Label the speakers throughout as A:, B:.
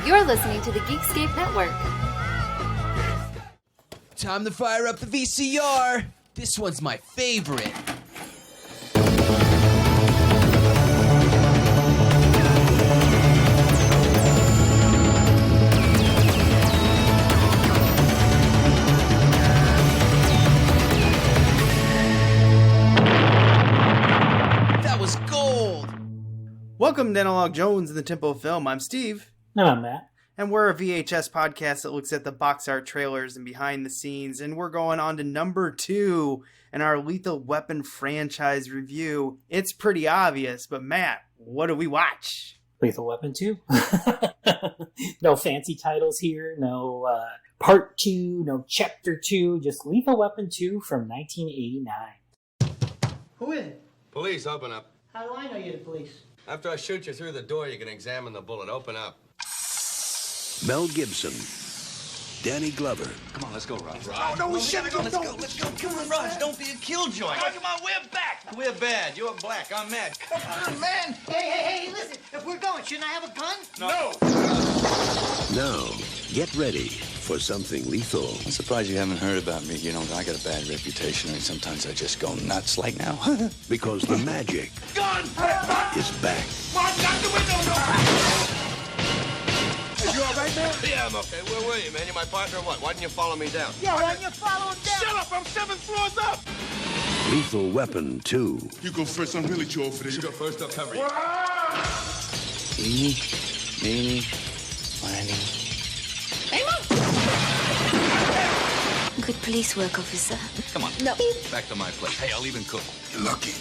A: You're listening to the Geekscape Network.
B: Time to fire up the VCR. This one's my favorite. That was gold.
C: Welcome to Analog Jones in the Temple of Film. I'm Steve.
D: No, I'm Matt.
C: And we're a VHS podcast that looks at the box art trailers and behind the scenes. And we're going on to number 2 in our Lethal Weapon franchise review. It's pretty obvious, but Matt, what do we watch?
D: Lethal Weapon 2. No fancy titles here. No Part 2. No Chapter 2. Just Lethal Weapon 2 from 1989.
E: Who is it?
F: Police, open up.
E: How do I know you're the police?
F: After I shoot you through the door, you can examine the bullet. Open up.
G: Mel Gibson, Danny Glover.
F: Come on, let's go, Raj.
B: No, we shouldn't go. Let's go. Come on, Raj. Don't be a killjoy.
F: Come on, we're back. We're bad. You're black. I'm mad. Come on, man.
E: Hey, listen. If we're going, shouldn't I have a gun?
F: No.
G: Now, get ready for something lethal.
H: I'm surprised you haven't heard about me. You know, I got a bad reputation, and sometimes I just go nuts like now.
G: Because the magic
F: Gun!
G: is back.
F: Mark, out the window!
B: You all right, man?
F: Yeah, I'm okay. Where were you, man? You're my partner or what? Why didn't you follow me down?
E: Yeah, why don't you follow him down?
F: Shut up! I'm 7 floors up!
G: Lethal Weapon 2.
I: You go first. I'm really too old for this.
F: You go first. I'll cover you.
H: Eeny, meeny, miny.
A: Good police work, officer.
H: Come on.
A: No.
H: Back to my place. Hey, I'll even cook.
I: You're lucky.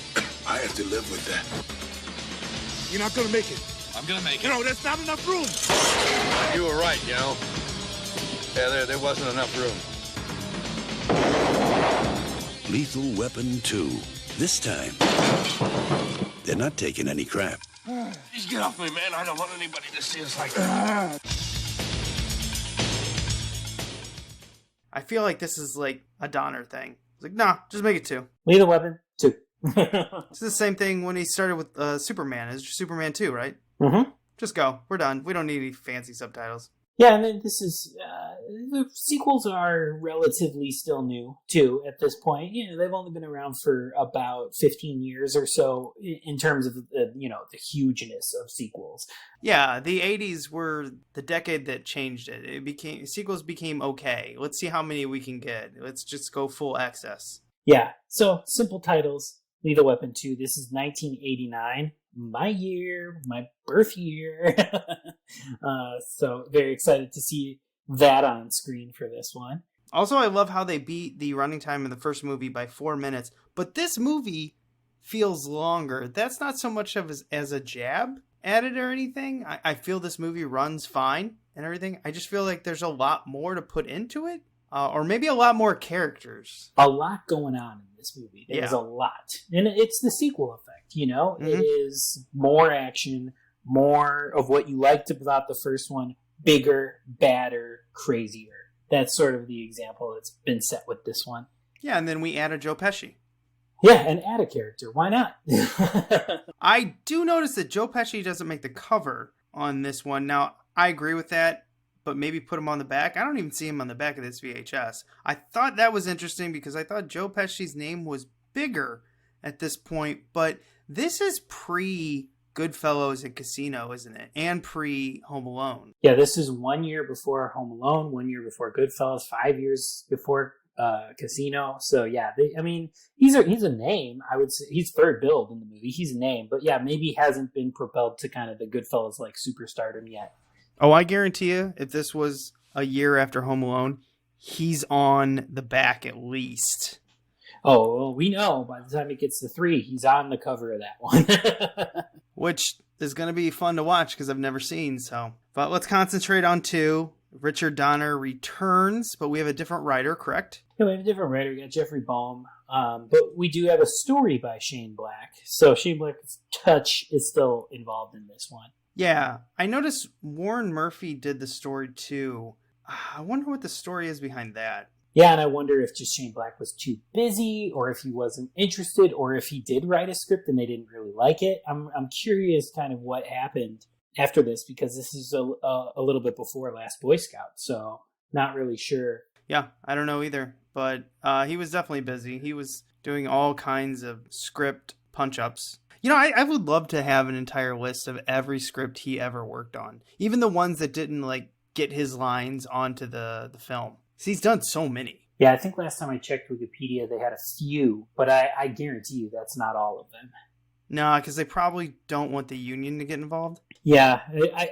I: I have to live with that. You're not gonna make it.
H: I'm gonna make it.
I: No, there's not enough room.
F: You were right, you know. Yeah, there wasn't enough room.
G: Lethal Weapon 2. This time, they're not taking any crap.
F: Just get off me, man. I don't want anybody to see us like that.
C: I feel like this is like a Donner thing. It's like, nah, just make it 2.
D: Lethal Weapon 2.
C: It's the same thing when he started with Superman. It's Superman 2, right?
D: Mm-hmm.
C: Just go. We're done. We don't need any fancy subtitles.
D: Yeah, and then this is... the sequels are relatively still new, too, at this point. You know, they've only been around for about 15 years or so in terms of, the hugeness of sequels.
C: Yeah, the 80s were the decade that changed it. Sequels became okay. Let's see how many we can get. Let's just go full access.
D: Yeah, so simple titles. Lethal Weapon 2. This is 1989. My year, my birth year. So very excited to see that on screen for this one.
C: Also, I love how they beat the running time of the first movie by 4 minutes, but this movie feels longer. That's not so much of as a jab at it or anything. I feel this movie runs fine and everything. I just feel like there's a lot more to put into it, or maybe a lot more characters.
D: A lot going on in this movie. There's a lot. And it's the sequel effect, you know? Mm-hmm. It is more action, more of what you liked about the first one, bigger, badder, crazier. That's sort of the example that's been set with this one.
C: Yeah, and then we added Joe Pesci.
D: Yeah, and add a character. Why not?
C: I do notice that Joe Pesci doesn't make the cover on this one. Now, I agree with that, but maybe put him on the back. I don't even see him on the back of this VHS. I thought that was interesting because I thought Joe Pesci's name was bigger at this point, but this is pre-Goodfellas and Casino, isn't it? And pre-Home Alone.
D: Yeah, this is 1 year before Home Alone, 1 year before Goodfellas, 5 years before Casino. So yeah, he's a name. I would say he's third billed in the movie. He's a name, but yeah, maybe he hasn't been propelled to kind of the Goodfellas like superstardom yet.
C: Oh, I guarantee you, if this was a year after Home Alone, he's on the back at least.
D: Oh, well, we know by the time it gets to 3, he's on the cover of that one.
C: Which is going to be fun to watch because I've never seen. So, but let's concentrate on 2. Richard Donner returns, but we have a different writer, correct?
D: Yeah, we have a different writer. We got Jeffrey Boam. But we do have a story by Shane Black. So Shane Black's touch is still involved in this one.
C: Yeah, I noticed Warren Murphy did the story too. I wonder what the story is behind that.
D: Yeah, and I wonder if just Shane Black was too busy, or if he wasn't interested, or if he did write a script and they didn't really like it. I'm curious kind of what happened after this, because this is a little bit before Last Boy Scout, so not really sure.
C: Yeah, I don't know either, but he was definitely busy. He was doing all kinds of script punch-ups. You know, I would love to have an entire list of every script he ever worked on, even the ones that didn't like get his lines onto the film. So he's done so many.
D: Yeah, I think last time I checked Wikipedia, they had a few, but I guarantee you that's not all of them.
C: No, because they probably don't want the union to get involved.
D: Yeah,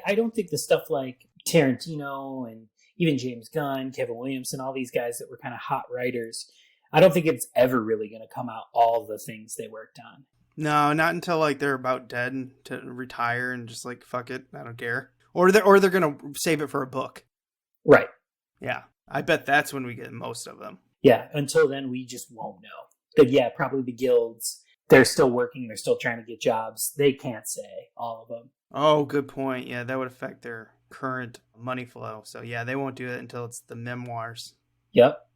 D: I don't think the stuff like Tarantino and even James Gunn, Kevin Williamson, all these guys that were kind of hot writers, I don't think it's ever really going to come out all the things they worked on.
C: No, not until like they're about dead and to retire and just like, fuck it, I don't care. Or they're going to save it for a book.
D: Right.
C: Yeah, I bet that's when we get most of them.
D: Yeah, until then we just won't know. But yeah, probably the guilds, they're still working, they're still trying to get jobs. They can't say all of them.
C: Oh, good point. Yeah, that would affect their current money flow. So yeah, they won't do it until it's the memoirs.
D: Yep.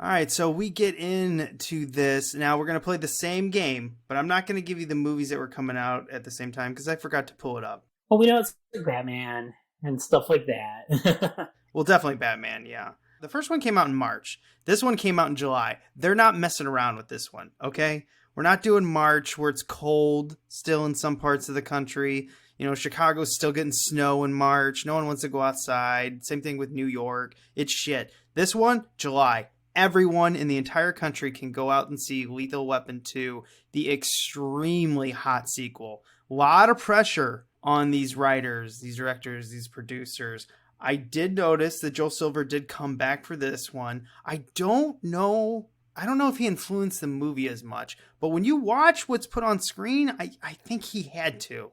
C: All right, so we get into this. Now we're going to play the same game, but I'm not going to give you the movies that were coming out at the same time because I forgot to pull it up.
D: Well, we know it's Batman and stuff like that.
C: Well, definitely Batman, yeah. The first one came out in March. This one came out in July. They're not messing around with this one, okay? We're not doing March where it's cold still in some parts of the country. You know, Chicago's still getting snow in March. No one wants to go outside. Same thing with New York. It's shit. This one, July. Everyone in the entire country can go out and see Lethal Weapon 2, the extremely hot sequel. A lot of pressure on these writers, these directors, these producers. I did notice that Joel Silver did come back for this one. I don't know if he influenced the movie as much, but when you watch what's put on screen, I think he had to.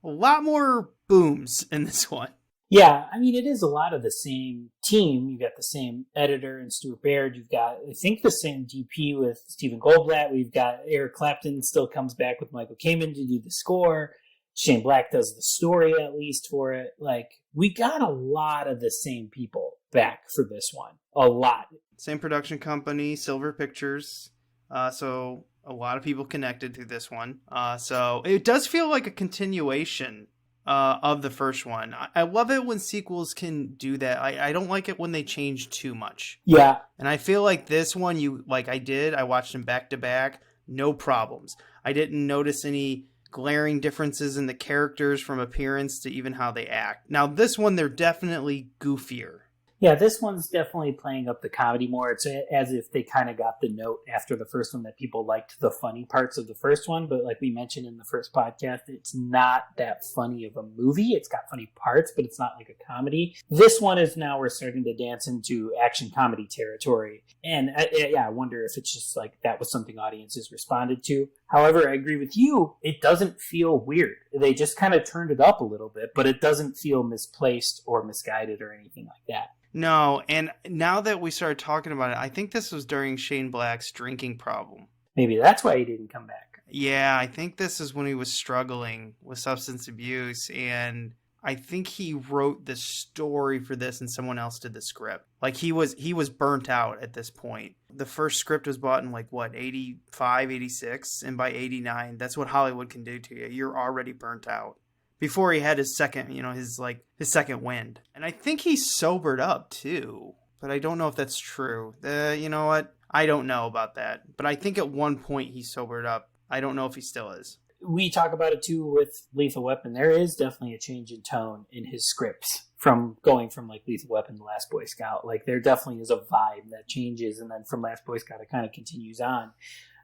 C: A lot more booms in this one.
D: Yeah, I mean, it is a lot of the same team. You've got the same editor and Stuart Baird. You've got, I think, the same DP with Stephen Goldblatt. We've got Eric Clapton still comes back with Michael Kamen to do the score. Shane Black does the story, at least, for it. Like, we got a lot of the same people back for this one. A lot.
C: Same production company, Silver Pictures. So a lot of people connected to this one. So it does feel like a continuation of the first one. I love it when sequels can do that. I don't like it when they change too much.
D: Yeah.
C: And I feel like this one, I watched them back to back, no problems. I didn't notice any glaring differences in the characters from appearance to even how they act. Now this one, they're definitely goofier.
D: Yeah, this one's definitely playing up the comedy more. It's as if they kind of got the note after the first one that people liked the funny parts of the first one. But like we mentioned in the first podcast, it's not that funny of a movie. It's got funny parts, but it's not like a comedy. This one is now we're starting to dance into action comedy territory. And I wonder if it's just like that was something audiences responded to. However, I agree with you. It doesn't feel weird. They just kind of turned it up a little bit, but it doesn't feel misplaced or misguided or anything like that.
C: No, and now that we started talking about it, I think this was during Shane Black's drinking problem.
D: Maybe that's why he didn't come back.
C: Yeah, I think this is when he was struggling with substance abuse, and I think he wrote the story for this and someone else did the script. Like he was burnt out at this point. The first script was bought in 85, 86, and by 89, that's what Hollywood can do to you. You're already burnt out. Before he had his second, his second wind. And I think he sobered up too, but I don't know if that's true. You know what? I don't know about that. But I think at one point he sobered up. I don't know if he still is.
D: We talk about it too with Lethal Weapon. There is definitely a change in tone in his scripts from going from Lethal Weapon to Last Boy Scout. Like there definitely is a vibe that changes, and then from Last Boy Scout it kind of continues on.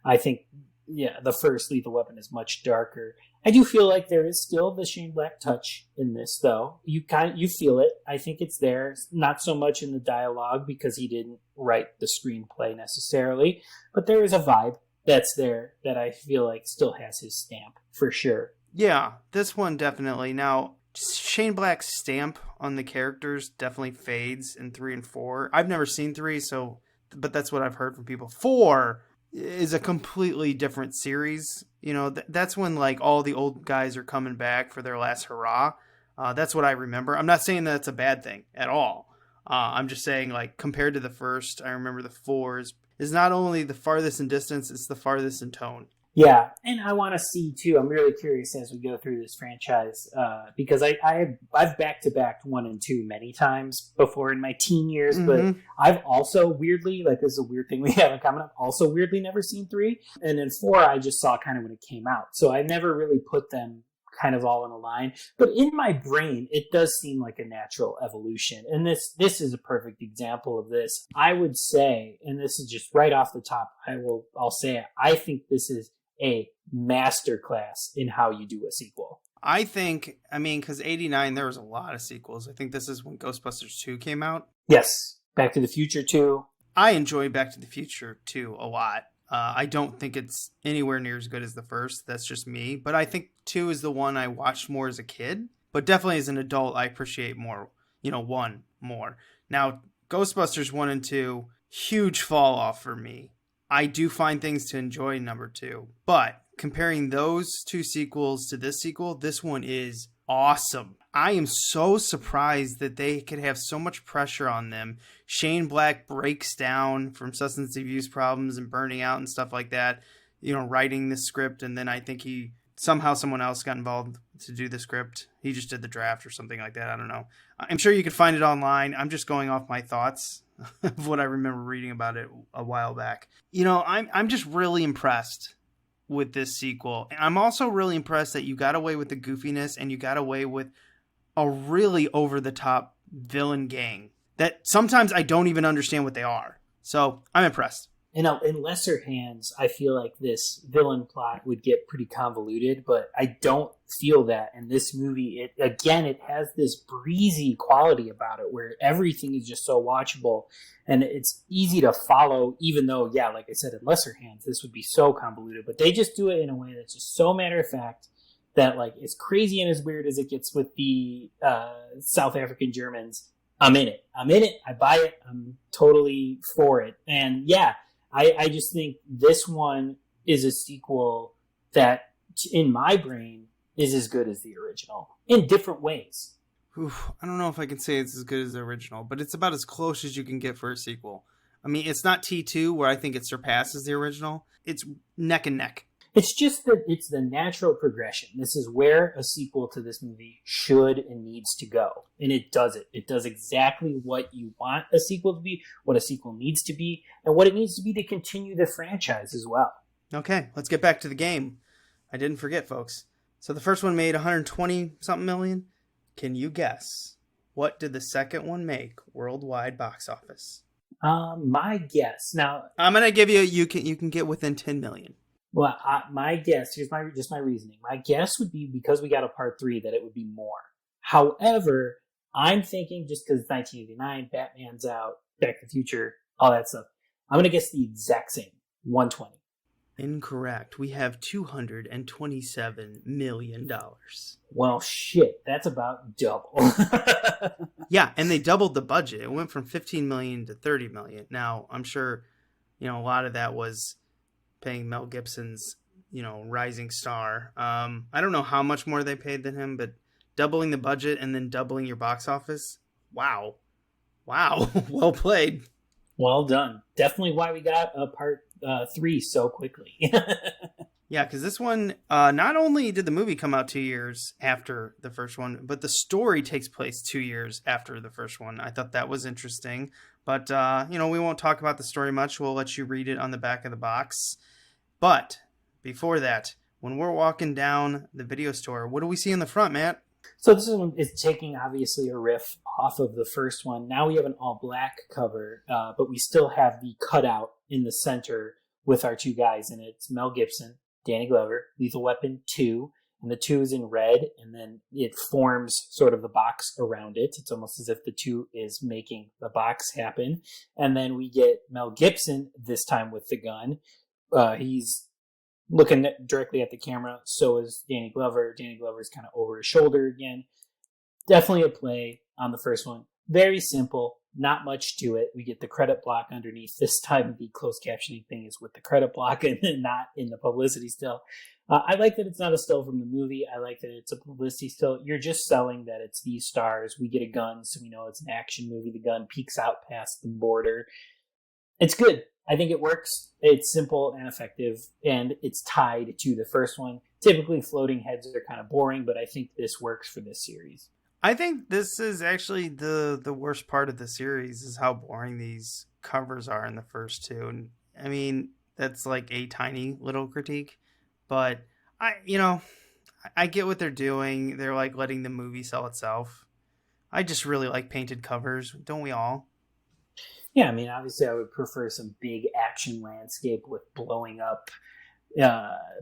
D: I think, the first Lethal Weapon is much darker. I do feel like there is still the Shane Black touch in this, though. You feel it. I think it's there. Not so much in the dialogue because he didn't write the screenplay necessarily, but there is a vibe that's there that I feel like still has his stamp for sure.
C: Yeah, this one definitely. Now, Shane Black's stamp on the characters definitely fades in 3 and 4. I've never seen 3, but that's what I've heard from people. 4 is a completely different series. That's when all the old guys are coming back for their last hurrah. That's what I remember. I'm not saying that's a bad thing at all. I'm just saying compared to the first, I remember the 4 is not only the farthest in distance, it's the farthest in tone.
D: Yeah, and I want to see too. I'm really curious as we go through this franchise because I've back to backed 1 and 2 many times before in my teen years, but I've also weirdly, like, this is a weird thing we have in common. I've also weirdly never seen 3, and then 4 I just saw kind of when it came out, so I never really put them kind of all in a line. But in my brain, it does seem like a natural evolution, and this is a perfect example of this. I would say, and this is just right off the top, I'll say it. I think this is a masterclass in how you do a sequel.
C: I think, because 89, there was a lot of sequels. I think this is when Ghostbusters 2 came out.
D: Yes. Back to the Future 2.
C: I enjoy Back to the Future 2 a lot. I don't think it's anywhere near as good as the first. That's just me. But I think 2 is the one I watched more as a kid. But definitely as an adult, I appreciate 1 more. Now, Ghostbusters 1 and 2, huge fall off for me. I do find things to enjoy in number 2, but comparing those 2 sequels to this sequel, this one is awesome. I am so surprised that they could have so much pressure on them. Shane Black breaks down from substance abuse problems and burning out and stuff like that, writing the script, and then I think someone else got involved to do the script. He just did the draft or something like that. I don't know. I'm sure you could find it online. I'm just going off my thoughts of what I remember reading about it a while back. I'm just really impressed with this sequel. And I'm also really impressed that you got away with the goofiness and you got away with a really over-the-top villain gang that sometimes I don't even understand what they are. So I'm impressed.
D: In lesser hands, I feel like this villain plot would get pretty convoluted, but I don't feel that in this movie. It has this breezy quality about it where everything is just so watchable and it's easy to follow, even though, yeah, like I said, in lesser hands, this would be so convoluted, but they just do it in a way that's just so matter of fact that, like, as crazy and as weird as it gets with the South African Germans, I'm in it. I buy it. I'm totally for it. And yeah, I just think this one is a sequel that, in my brain, is as good as the original in different ways.
C: Oof, I don't know if I can say it's as good as the original, but it's about as close as you can get for a sequel. It's not T2 where I think it surpasses the original. It's neck and neck.
D: It's just that it's the natural progression. This is where a sequel to this movie should and needs to go. And it does it. It does exactly what you want a sequel to be, what a sequel needs to be, and what it needs to be to continue the franchise as well.
C: Okay, let's get back to the game. I didn't forget, folks. So the first one made 120-something million. Can you guess, what did the second one make worldwide box office?
D: My guess. Now,
C: I'm going to give you can get within 10 million.
D: Well, my guess, here's my reasoning. My guess would be, because we got a part 3, that it would be more. However, I'm thinking, just because it's 1989, Batman's out, Back to the Future, all that stuff, I'm going to guess the exact same, 120.
C: Incorrect. We have $227 million.
D: Well, shit, that's about double.
C: Yeah, and they doubled the budget. It went from 15 million to 30 million. Now, I'm sure, a lot of that was paying Mel Gibson's, rising star. I don't know how much more they paid than him, but doubling the budget and then doubling your box office. Wow. Well played.
D: Well done. Definitely why we got a part 3 so quickly.
C: Yeah, because this one, not only did the movie come out 2 years after the first one, but the story takes place 2 years after the first one. I thought that was interesting. But, we won't talk about the story much. We'll let you read it on the back of the box. But before that, when we're walking down the video store, what do we see in the front, Matt?
D: So this one is taking, obviously, a riff off of the first one. Now we have an all-black cover, but we still have the cutout in the center with our 2 guys in it. It's Mel Gibson, Danny Glover, Lethal Weapon 2, and the 2 is in red, and then it forms sort of the box around it. It's almost as if the 2 is making the box happen. And then we get Mel Gibson, this time with the gun. He's looking directly at the camera. So is Danny Glover. Danny Glover's kind of over his shoulder again. Definitely a play on the first one. Very simple. Not much to it. We get the credit block underneath. This time the closed captioning thing is with the credit block and not in the publicity still. I like that it's not a still from the movie. I like that it's a publicity still. You're just selling that it's these stars. We get a gun, so we know it's an action movie. The gun peeks out past the border. It's good. I think it works. It's simple and effective, and it's tied to the first one. Typically, floating heads are kind of boring, but I think this works for this series.
C: I think this is actually the worst part of the series is how boring these covers are in the first two. And I mean, that's like a tiny little critique, but I get what they're doing. They're like letting the movie sell itself. I just really like painted covers. Don't we all?
D: Yeah, I mean, obviously I would prefer some big action landscape with blowing up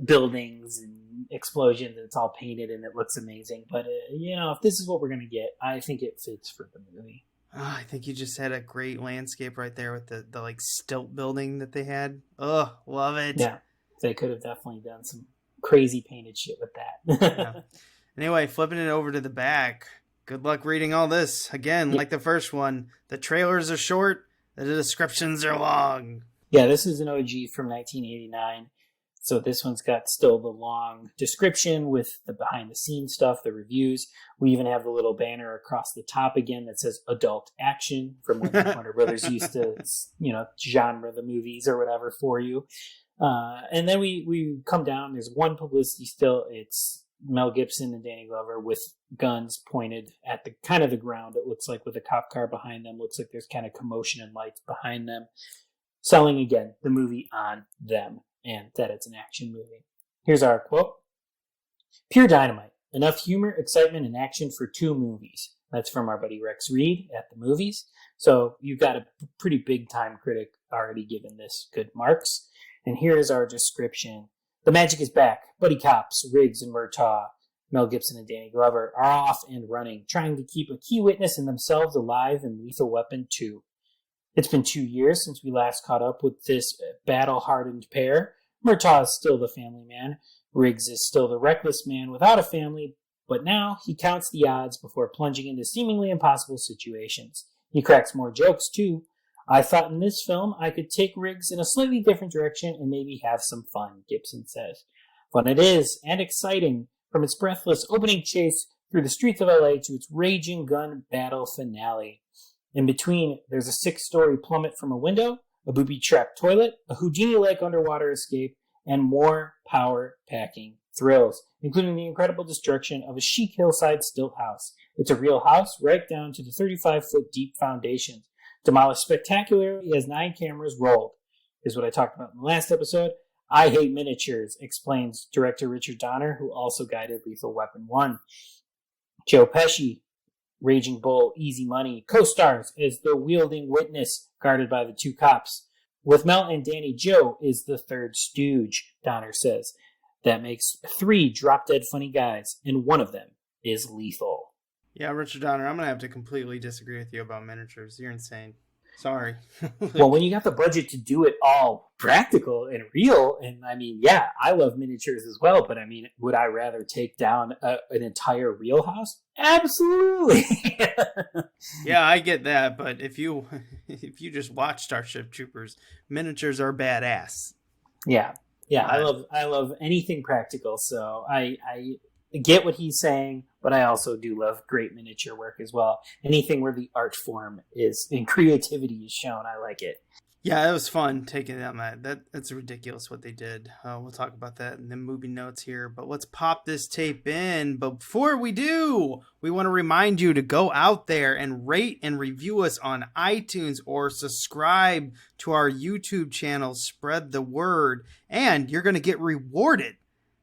D: buildings and explosions, and it's all painted and it looks amazing. But, if this is what we're going to get, I think it fits for the movie.
C: Oh, I think you just had a great landscape right there with the like stilt building that they had. Oh, love it.
D: Yeah, they could have definitely done some crazy painted shit with that.
C: Yeah. Anyway, flipping it over to the back. Good luck reading all this. Again, like the first one, the trailers are short, the descriptions are long.
D: Yeah, this is an OG from 1989. So this one's got still the long description with the behind the scenes stuff, the reviews. We even have the little banner across the top again that says adult action from when Warner Brothers used to, genre the movies or whatever for you. And then we come down. There's one publicity still. It's Mel Gibson and Danny Glover with guns pointed at the kind of the ground. It looks like with a cop car behind them. Looks like there's kind of commotion and lights behind them. Selling again the movie on them. And that it's an action movie. Here's our quote. Pure dynamite. Enough humor, excitement, and action for 2 movies. That's from our buddy Rex Reed at the movies. So you've got a pretty big time critic already given this good marks. And here is our description. The magic is back. Buddy cops, Riggs and Murtaugh, Mel Gibson and Danny Glover are off and running, trying to keep a key witness in themselves alive in Lethal Weapon 2. It's been 2 years since we last caught up with this battle-hardened pair. Murtaugh is still the family man. Riggs is still the reckless man without a family, but now he counts the odds before plunging into seemingly impossible situations. He cracks more jokes, too. I thought in this film I could take Riggs in a slightly different direction and maybe have some fun, Gibson says. Fun it is, and exciting, from its breathless opening chase through the streets of LA to its raging gun battle finale. In between, there's a 6-story plummet from a window, a booby-trapped toilet, a Houdini-like underwater escape, and more power-packing thrills, including the incredible destruction of a chic hillside stilt house. It's a real house, right down to the 35-foot deep foundations, demolished spectacularly as 9 cameras rolled. Is what I talked about in the last episode. I hate miniatures, explains director Richard Donner, who also guided Lethal Weapon 1. Joe Pesci, Raging Bull, Easy Money, co-stars as the wielding witness guarded by the 2 cops. With Mel and Danny, Joe is the 3rd stooge, Donner says. That makes 3 drop-dead funny guys, and one of them is lethal.
C: Yeah, Richard Donner, I'm going to have to completely disagree with you about miniatures. You're insane. Sorry.
D: Well, when you got the budget to do it all practical and real, and I mean, yeah, I love miniatures as well, but I mean, would I rather take down an entire real house? Absolutely.
C: Yeah, I get that, but if you just watch Starship Troopers, miniatures are badass.
D: Yeah. I love anything practical, so I get what he's saying, but I also do love great miniature work as well. Anything where the art form is and creativity is shown, I like it.
C: Yeah, it was fun taking them. That's ridiculous what they did. We'll talk about that in the movie notes here, but let's pop this tape in. But before we do, we want to remind you to go out there and rate and review us on iTunes or subscribe to our YouTube channel. Spread the word, and you're going to get rewarded.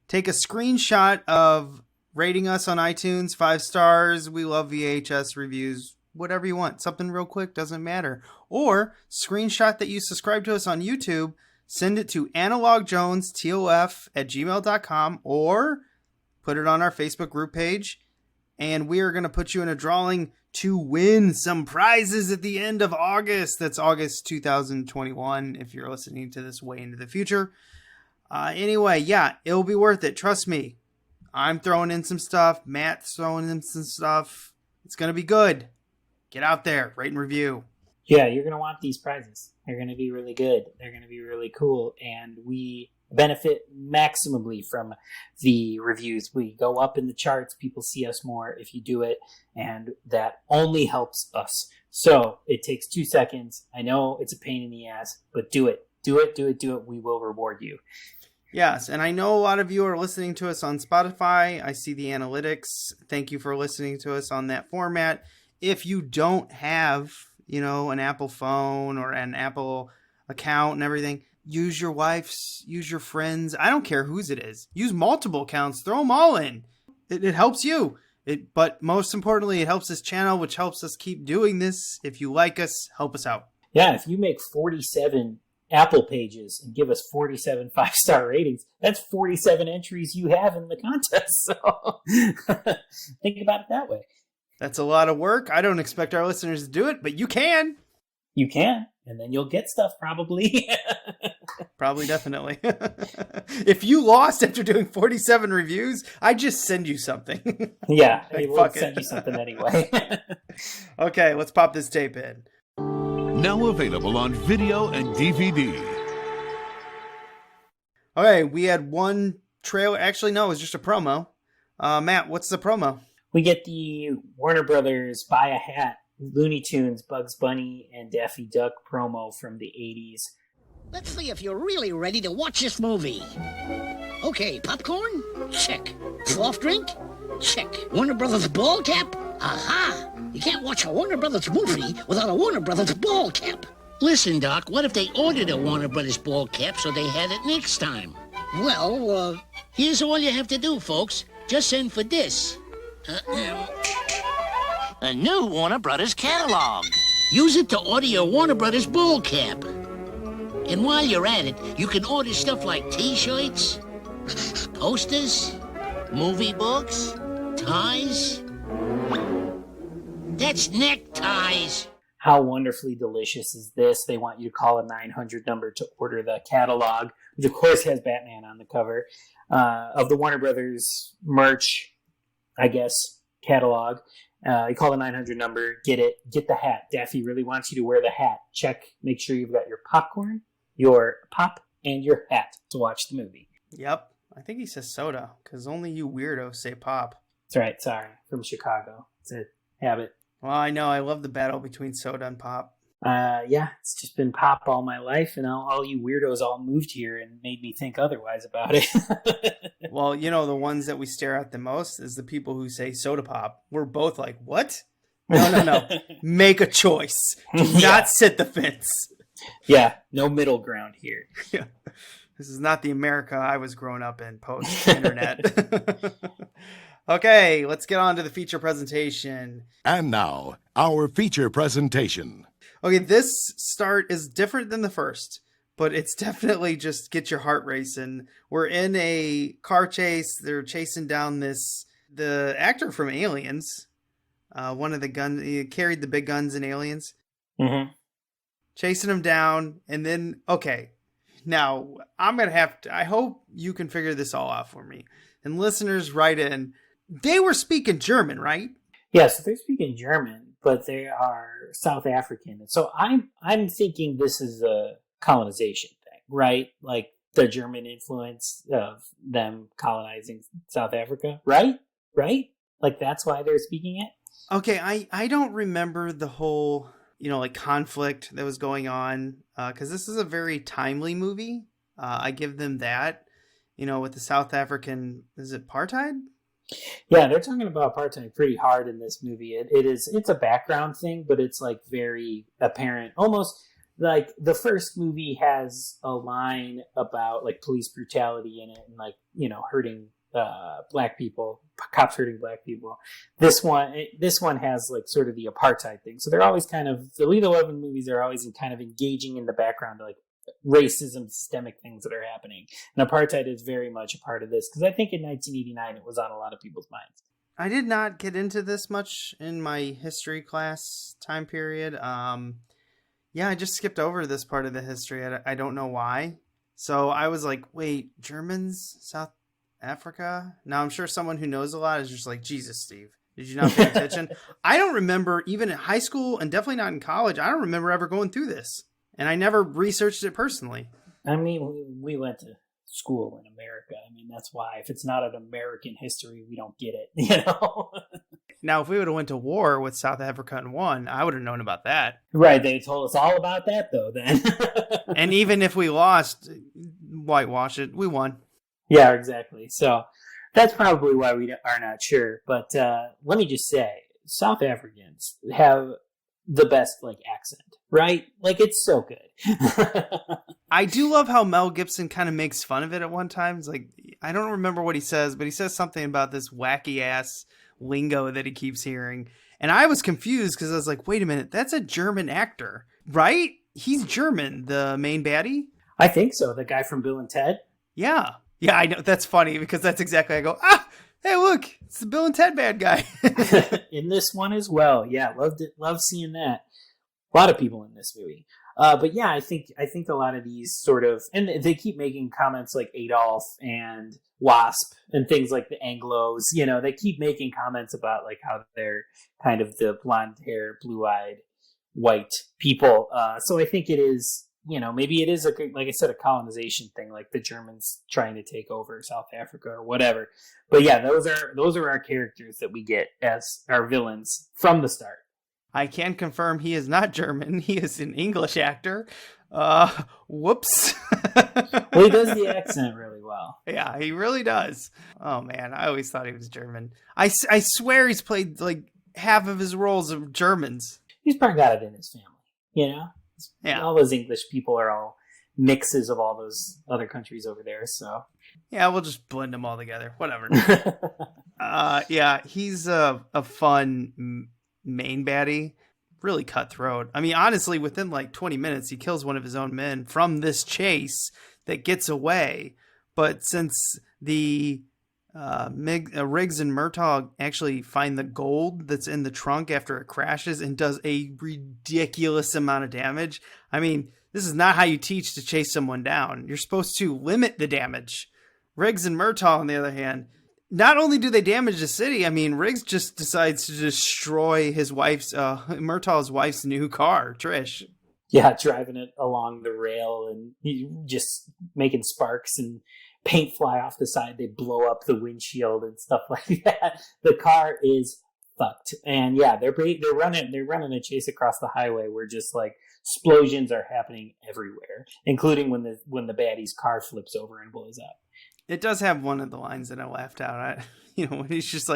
C: Take a screenshot of rating us on iTunes, 5 stars. We love VHS reviews. Whatever you want. Something real quick, doesn't matter. Or screenshot that you subscribe to us on YouTube. Send it to analogjonestof@gmail.com or put it on our Facebook group page. And we are going to put you in a drawing to win some prizes at the end of August. That's August 2021 if you're listening to this way into the future. Anyway, yeah, it'll be worth it. Trust me. I'm throwing in some stuff. Matt's throwing in some stuff. It's going to be good. Get out there. Rate and review.
D: Yeah, you're going to want these prizes. They're going to be really good. They're going to be really cool. And we benefit maximally from the reviews. We go up in the charts. People see us more if you do it, and that only helps us. So it takes 2 seconds. I know it's a pain in the ass, but do it. Do it. We will reward you.
C: Yes, and I know a lot of you are listening to us on Spotify. I see the analytics. Thank you for listening to us on that format. If you don't have, an Apple phone or an Apple account and everything, use your wife's, use your friends. I don't care whose it is. Use multiple accounts. Throw them all in. It helps you. But most importantly, it helps this channel, which helps us keep doing this. If you like us, help us out.
D: Yeah, if you make 47 Apple pages and give us 47 5-star ratings, that's 47 entries you have in the contest. So think about it that way.
C: That's a lot of work. I don't expect our listeners to do it, but you can.
D: You can, and then you'll get stuff probably.
C: Probably, definitely. If you lost after doing 47 reviews, I'd just send you something.
D: Yeah,
C: Like,
D: we'll send you something anyway.
C: Okay, let's pop this tape in.
J: Now available on video and DVD.
C: Okay, we had one trailer. Actually, no, it was just a promo. Matt, what's the promo?
D: We get the Warner Brothers Buy a Hat, Looney Tunes, Bugs Bunny, and Daffy Duck promo from the 80s.
E: Let's see if you're really ready to watch this movie. Okay, popcorn? Check. Soft drink? Check. Warner Brothers ball cap? Aha! You can't watch a Warner Brothers movie without a Warner Brothers ball cap. Listen, Doc, what if they ordered a Warner Brothers ball cap so they had it next time? Well, here's all you have to do, folks. Just send for this. A new Warner Brothers catalog. Use it to order your Warner Brothers ball cap. And while you're at it, you can order stuff like t-shirts, posters, movie books, ties. That's neckties.
D: How wonderfully delicious is this? They want you to call a 900 number to order the catalog, which of course has Batman on the cover, of the Warner Brothers merch, I guess, catalog. You call the 900 number, get it, get the hat. Daffy really wants you to wear the hat. Check, make sure you've got your popcorn, your pop, and your hat to watch the movie.
C: Yep. I think he says soda, because only you weirdos say pop.
D: That's right, sorry. From Chicago. It's a habit.
C: Well, I know. I love the battle between soda and pop.
D: Yeah, it's just been pop all my life, and all you weirdos all moved here and made me think otherwise about it.
C: Well, the ones that we stare at the most is the people who say soda pop. We're both like, what? No. Make a choice. Do not sit the fence.
D: Yeah, no middle ground here.
C: Yeah. This is not the America I was growing up in post-internet. Okay, let's get on to the feature presentation.
J: And now, our feature presentation.
C: Okay, this start is different than the first, but it's definitely just get your heart racing. We're in a car chase. They're chasing down the actor from Aliens. One of the guns, he carried the big guns in Aliens.
D: Mm-hmm.
C: Chasing him down, and then, okay. Now, I'm going to have to, I hope you can figure this all out for me. And listeners, write in. They were speaking German, right?
D: Yeah, so they're speaking German, but they are South African. And so I'm thinking this is a colonization thing, right? Like the German influence of them colonizing South Africa, right? Right? Like that's why they're speaking it?
C: Okay, I don't remember the whole, conflict that was going on, because this is a very timely movie. I give them that, with the South African, is it apartheid?
D: Yeah, they're talking about apartheid pretty hard in this movie. It's a background thing, but it's like very apparent. Almost like the first movie has a line about like police brutality in it and like, hurting black people, cops hurting black people. This one has like sort of the apartheid thing. So they're always kind of, the Lethal Weapon movies are always kind of engaging in the background, like racism, systemic things that are happening. And apartheid is very much a part of this, because I think in 1989 it was on a lot of people's minds.
C: I did not get into this much in my history class time period. Yeah, I just skipped over this part of the history. I don't know why. So I was like, wait, Germans, South Africa? Now I'm sure someone who knows a lot is just like, Jesus, Steve, did you not pay attention? I don't remember, even in high school and definitely not in college, I don't remember ever going through this. And I never researched it personally.
D: I mean, we went to school in America. I mean, that's why if it's not an American history, we don't get it, you know?
C: Now, if we would have went to war with South Africa and won, I would have known about that.
D: Right. They told us all about that, though, then.
C: And even if we lost, whitewash it, we won.
D: Yeah, exactly. So that's probably why we are not sure. But let me just say, South Africans have the best accent, right? It's so good.
C: I do love how Mel Gibson kind of makes fun of it at one time. It's I don't remember what he says, but he says something about this wacky ass lingo that he keeps hearing. And I was confused because I was like, wait a minute, that's a German actor, right? He's German, the main baddie?
D: I think so. The guy from Bill and Ted?
C: Yeah. Yeah, I know. That's funny because that's exactly, I go, hey, look, it's the Bill and Ted bad guy.
D: In this one as well. Yeah, loved it. Love seeing that. A lot of people in this movie. But yeah, I think a lot of these sort of, and they keep making comments like Adolf and Wasp and things like the Anglos, they keep making comments about how they're kind of the blonde hair, blue eyed, white people. So I think it is, maybe it is like I said, a colonization thing, like the Germans trying to take over South Africa or whatever. But yeah, those are our characters that we get as our villains from the start.
C: I can confirm he is not German. He is an English actor. Whoops.
D: Well, he does the accent really well.
C: Yeah, he really does. Oh, man. I always thought he was German. I swear he's played half of his roles of Germans.
D: He's probably got it in his family,
C: Yeah.
D: All those English people are all mixes of all those other countries over there, so.
C: Yeah, we'll just blend them all together. Whatever. Yeah, he's a fun main baddie, really cutthroat. I mean, honestly, within 20 minutes, he kills one of his own men from this chase that gets away. But since the Riggs and Murtaugh actually find the gold that's in the trunk after it crashes and does a ridiculous amount of damage, I mean, this is not how you teach to chase someone down. You're supposed to limit the damage. Riggs and Murtaugh, on the other hand, not only do they damage the city, I mean, Riggs just decides to destroy his Murtaugh's wife's new car, Trish.
D: Yeah, driving it along the rail and just making sparks and paint fly off the side. They blow up the windshield and stuff like that. The car is fucked. And yeah, they're running a chase across the highway where just explosions are happening everywhere, including when the baddie's car flips over and blows up.
C: It does have one of the lines that I laughed out. When he's just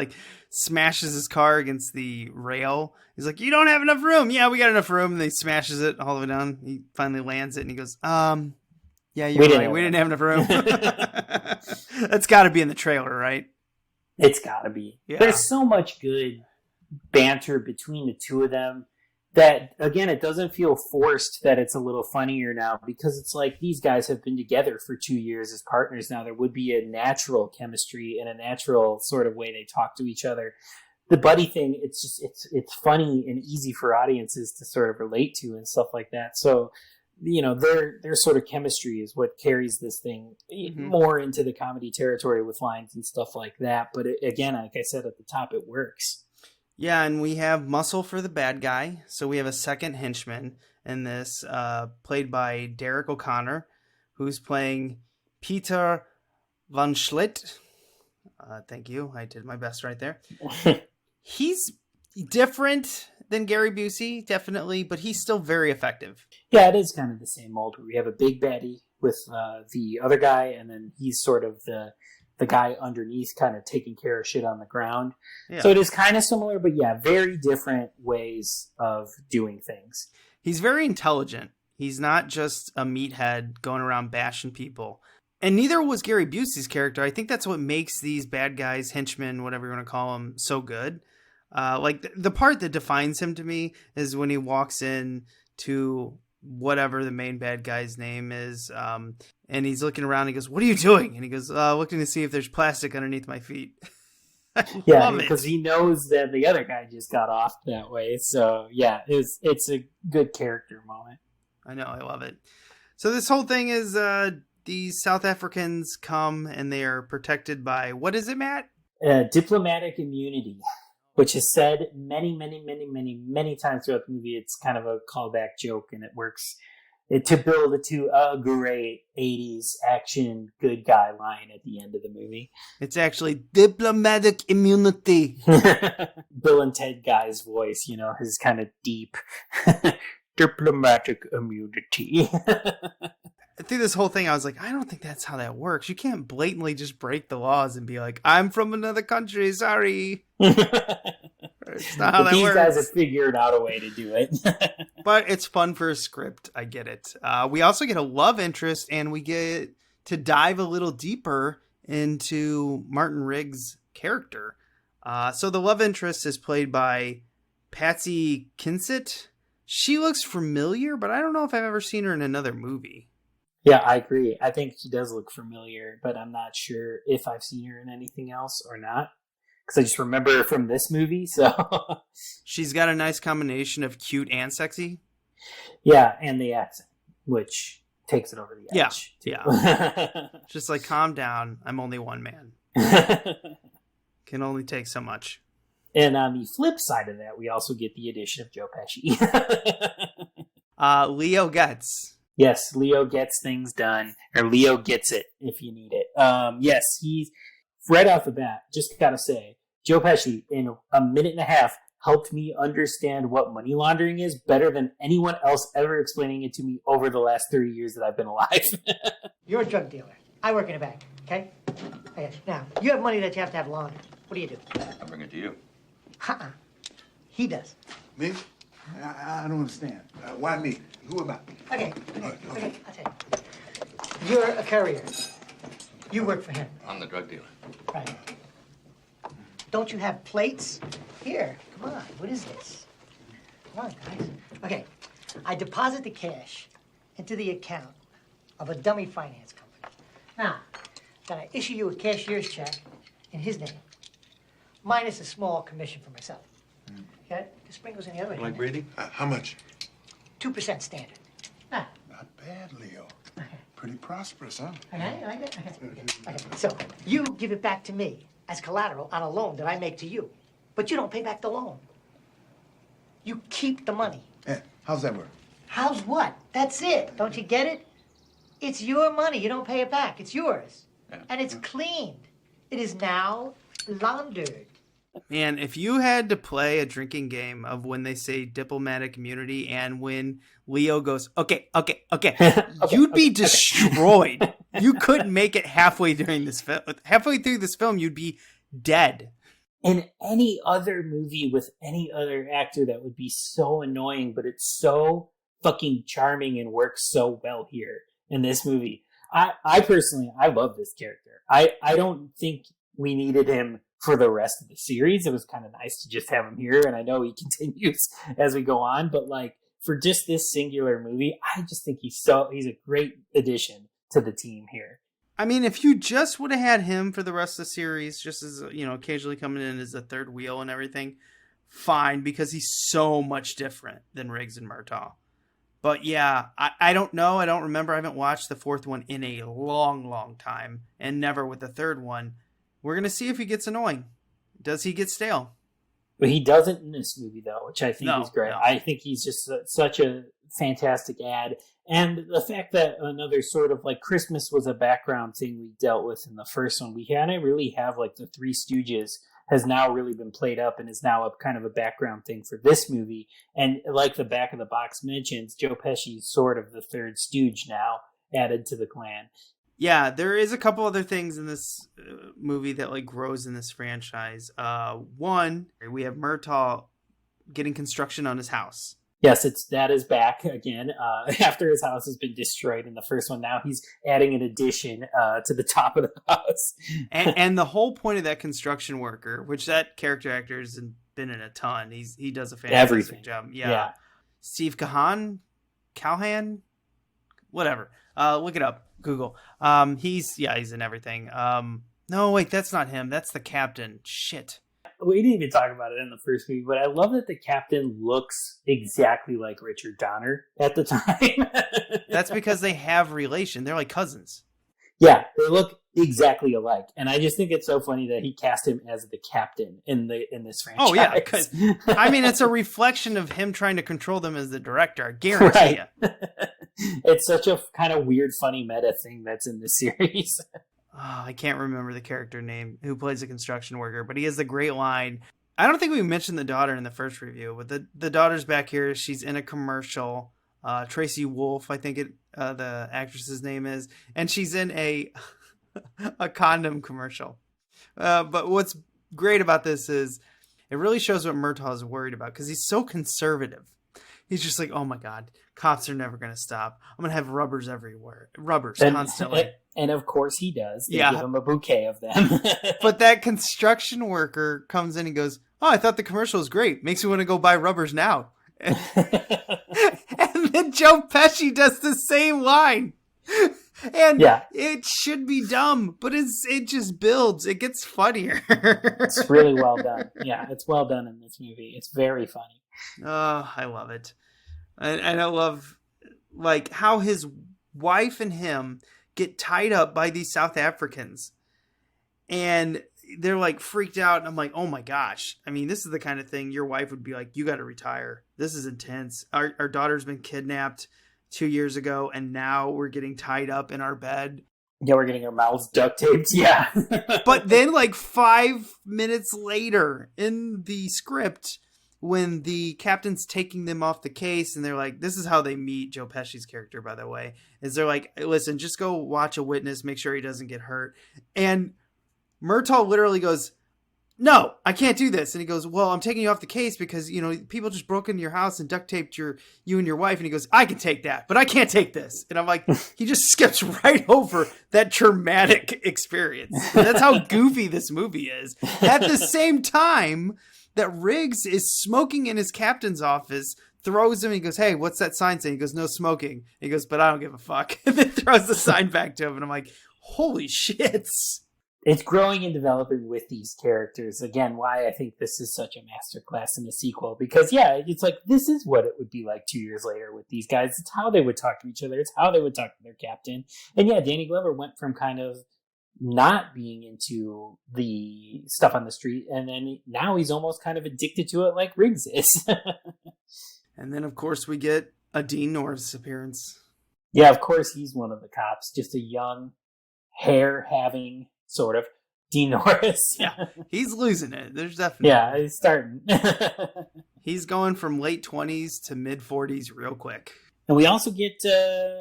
C: smashes his car against the rail. He's like, "You don't have enough room." Yeah, we got enough room. And he smashes it all the way down. He finally lands it and he goes, yeah, you're right. We didn't have enough room. That's got to be in the trailer, right?
D: It's got to be. Yeah. There's so much good banter between the two of them that, again, it doesn't feel forced that it's a little funnier now because it's these guys have been together for 2 years as partners now. There would be a natural chemistry and a natural sort of way they talk to each other. The buddy thing, it's funny and easy for audiences to sort of relate to and stuff like that. So, their sort of chemistry is what carries this thing more into the comedy territory with lines and stuff like that. But again, like I said at the top, it works.
C: Yeah, and we have muscle for the bad guy. So we have a second henchman in this, played by Derrick O'Connor, who's playing Pieter van Schlitt. Thank you. I did my best right there. He's different than Gary Busey, definitely, but he's still very effective.
D: Yeah, it is kind of the same mold. We have a big baddie with the other guy, and then he's sort of the guy underneath kind of taking care of shit on the ground. Yeah. So it is kind of similar, but yeah, very different ways of doing things.
C: He's very intelligent. He's not just a meathead going around bashing people. And neither was Gary Busey's character. I think that's what makes these bad guys, henchmen, whatever you want to call them, so good. The part that defines him to me is when he walks in to whatever the main bad guy's name is, and he's looking around and he goes, "What are you doing?" And he goes, "Looking to see if there's plastic underneath my feet."
D: Yeah, because he knows that the other guy just got off that way. So yeah, it's a good character moment.
C: I know, I love it. So this whole thing is these South Africans come and they are protected by, what is it, Matt?
D: Diplomatic immunity, which is said many, many, many, many, many times throughout the movie. It's kind of a callback joke, and it works to build it to a great 80s action good guy line at the end of the movie.
C: It's actually diplomatic immunity.
D: Bill and Ted Guy's voice, you know, his kind of deep diplomatic immunity.
C: Through this whole thing, I was like, I don't think that's how that works. You can't blatantly just break the laws and be like, I'm from another country, sorry. It's not how that
D: These
C: works.
D: guys have figured out a way to do it.
C: But it's fun for a script. I get it. We also get a love interest, and we get to dive a little deeper into Martin Riggs' character. So the love interest is played by Patsy Kensit. She looks familiar, but I don't know if I've ever seen her in another movie.
D: Yeah, I agree. I think she does look familiar, but I'm not sure if I've seen her in anything else or not. Because I just remember her from this movie, so...
C: She's got a nice combination of cute and sexy.
D: Yeah, and the accent, which takes it over the edge.
C: Yeah. Just like, calm down. I'm only one man. Can only take so much.
D: And on the flip side of that, we also get the addition of Joe Pesci.
C: Leo Getz.
D: Yes, Leo gets things done, or Leo gets it if you need it. Yes, he's right off the bat. Just gotta say, Joe Pesci in a minute and a half helped me understand what money laundering is better than anyone else ever explaining it to me over the last 30 years that I've been alive.
K: You're a drug dealer. I work in a bank. Okay. Okay. Now you have money that you have to have laundered. What do you do?
H: I bring it to you.
K: He does.
I: Me? I don't understand. Why me? Who am I?
K: Okay. I'll tell you. You're a courier. You work for him.
H: I'm the drug dealer.
K: Right. Don't you have plates? Here, come on. What is this? Come on, guys. Okay. I deposit the cash into the account of a dummy finance company. Now, then I issue you a cashier's check in his name, minus a small commission for myself. Okay? The spring goes in the other way.
I: Like Brady? How much?
K: 2% standard. Now.
I: Not bad, Leo. Pretty prosperous, huh?
K: Okay. So, you give it back to me as collateral on a loan that I make to you. But you don't pay back the loan. You keep the money.
I: Yeah, how's that work?
K: How's what? That's it. Don't you get it? It's your money. You don't pay it back. It's yours.
H: Yeah.
K: And it's cleaned. It is now laundered.
C: Man, if you had to play a drinking game of when they say diplomatic immunity and when Leo goes, okay, you'd be destroyed. You couldn't make it halfway during this film. Halfway through this film, you'd be dead.
D: In any other movie with any other actor, that would be so annoying, but it's so fucking charming and works so well here in this movie. I personally, I love this character. I don't think we needed him for the rest of the series. It was kind of nice to just have him here, and I know he continues as we go on, but like for just this singular movie, I just think he's a great addition to the team here.
C: I mean, if you just would have had him for the rest of the series, just as, you know, occasionally coming in as a third wheel and everything, fine, because he's so much different than Riggs and Murtaugh. But yeah, I don't know. I don't remember. I haven't watched the fourth one in a long time, and never with the third one. We're going to see if he gets annoying. Does he get stale?
D: But he doesn't in this movie, though, which I think is great.
C: No.
D: I think he's just such a fantastic ad. And the fact that another sort of like Christmas was a background thing we dealt with in the first one. We hadn't really have like the Three Stooges has now really been played up and is now a kind of a background thing for this movie. And like the back of the box mentions, Joe Pesci is sort of the third stooge now added to the clan.
C: Yeah, there is a couple other things in this movie that like grows in this franchise. One, we have Murtaugh getting construction on his house.
D: Yes, that is back again after his house has been destroyed in the first one. Now he's adding an addition to the top of the house.
C: and the whole point of that construction worker, which that character actor has been in a ton. He does a fantastic job. Yeah. Steve Calhan, whatever. Look it up. Google. He's in everything. No, wait, that's not him. That's the captain. Shit.
D: We didn't even talk about it in the first movie, but I love that the captain looks exactly like Richard Donner at the time.
C: That's because they have relation. They're like cousins.
D: Yeah, they look exactly alike, and I just think it's so funny that he cast him as the captain in this franchise.
C: Oh yeah, I mean it's a reflection of him trying to control them as the director. I guarantee you.
D: It's such a kind of weird, funny meta thing that's in this series.
C: Oh, I can't remember the character name who plays a construction worker, but he has the great line. I don't think we mentioned the daughter in the first review, but the daughter's back here. She's in a commercial. Tracy Wolf, I think the actress's name is, and she's in a condom commercial. But what's great about this is it really shows what Murtaugh is worried about, because he's so conservative. He's just like, oh my God, cops are never going to stop. I'm going to have rubbers everywhere. Constantly.
D: And of course he does. They
C: Yeah.
D: give him a bouquet of them.
C: But that construction worker comes in and goes, oh, I thought the commercial was great. Makes me want to go buy rubbers now. And then Joe Pesci does the same line. And it should be dumb, but it just builds. It gets funnier.
D: It's really well done. Yeah, it's well done in this movie. It's very funny.
C: Oh, I love it. And I love like how his wife and him get tied up by these South Africans. And they're like freaked out. And I'm like, oh my gosh. I mean, this is the kind of thing your wife would be like, you got to retire. This is intense. Our daughter's been kidnapped 2 years ago, and now we're getting tied up in our bed.
D: Yeah, we're getting our mouths duct taped. Yeah.
C: But then like 5 minutes later in the script, when the captain's taking them off the case, and they're like, this is how they meet Joe Pesci's character, by the way, is they're like, listen, just go watch a witness, make sure he doesn't get hurt. And Murtaugh literally goes, no, I can't do this. And he goes, well, I'm taking you off the case because, you know, people just broke into your house and duct taped you and your wife. And he goes, I can take that, but I can't take this. And I'm like, he just skips right over that traumatic experience. And that's how goofy this movie is. At the same time that Riggs is smoking in his captain's office, throws him, and he goes, hey, what's that sign saying? He goes, no smoking. And he goes, but I don't give a fuck. And then throws the sign back to him. And I'm like, holy shits.
D: It's growing and developing with these characters. Again, why I think this is such a masterclass in the sequel. Because, yeah, it's like, this is what it would be like 2 years later with these guys. It's how they would talk to each other. It's how they would talk to their captain. And, yeah, Danny Glover went from kind of not being into the stuff on the street, and then now he's almost kind of addicted to it like Riggs is.
C: And then, of course, we get a Dean Norris appearance.
D: Yeah, of course, he's one of the cops. Just a young, hair-having... sort of Dean Norris.
C: Yeah, he's losing it. There's definitely.
D: Yeah, he's starting.
C: He's going from late 20s to mid 40s real quick.
D: And we also get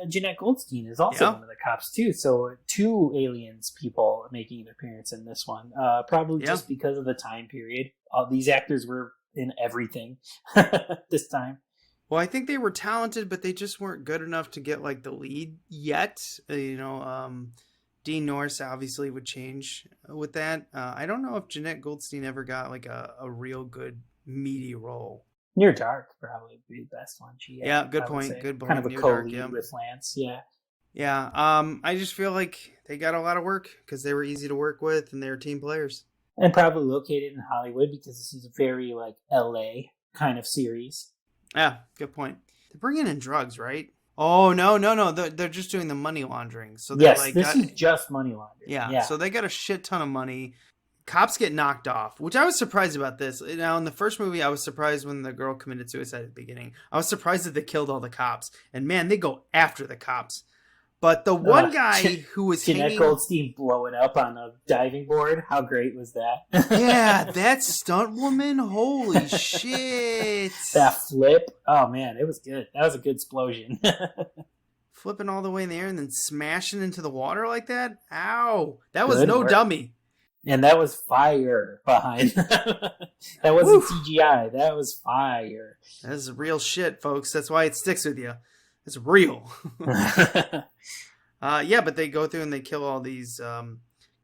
D: Jeanette Goldstein is also one of the cops too. So 2 aliens people making an appearance in this one. Probably just because of the time period. All these actors were in everything this time.
C: Well, I think they were talented, but they just weren't good enough to get like the lead yet. Dean Norris obviously would change with that. I don't know if Jeanette Goldstein ever got like a real good meaty role.
D: Near Dark probably would be the best one.
C: Good point. Good point.
D: Kind of a co-lead with Lance. Yeah.
C: Yeah. I just feel like they got a lot of work because they were easy to work with and they were team players.
D: And probably located in Hollywood because this is a very like LA kind of series.
C: Yeah, good point. They're bringing in drugs, right? Oh, no. They're just doing the money laundering. So
D: yes, this is just money laundering.
C: Yeah, so they got a shit ton of money. Cops get knocked off, which I was surprised about this. Now, in the first movie, I was surprised when the girl committed suicide at the beginning. I was surprised that they killed all the cops. And man, they go after the cops. But the one guy who was
D: Jeanette Goldstein blowing up on a diving board, how great was that?
C: Yeah, that stunt woman, holy shit.
D: That flip, oh man, it was good. That was a good explosion.
C: Flipping all the way in the air and then smashing into the water like that? Ow, that was no dummy.
D: And that was fire behind. That wasn't CGI, that was fire.
C: That is real shit, folks. That's why it sticks with you. It's real. But they go through and they kill all these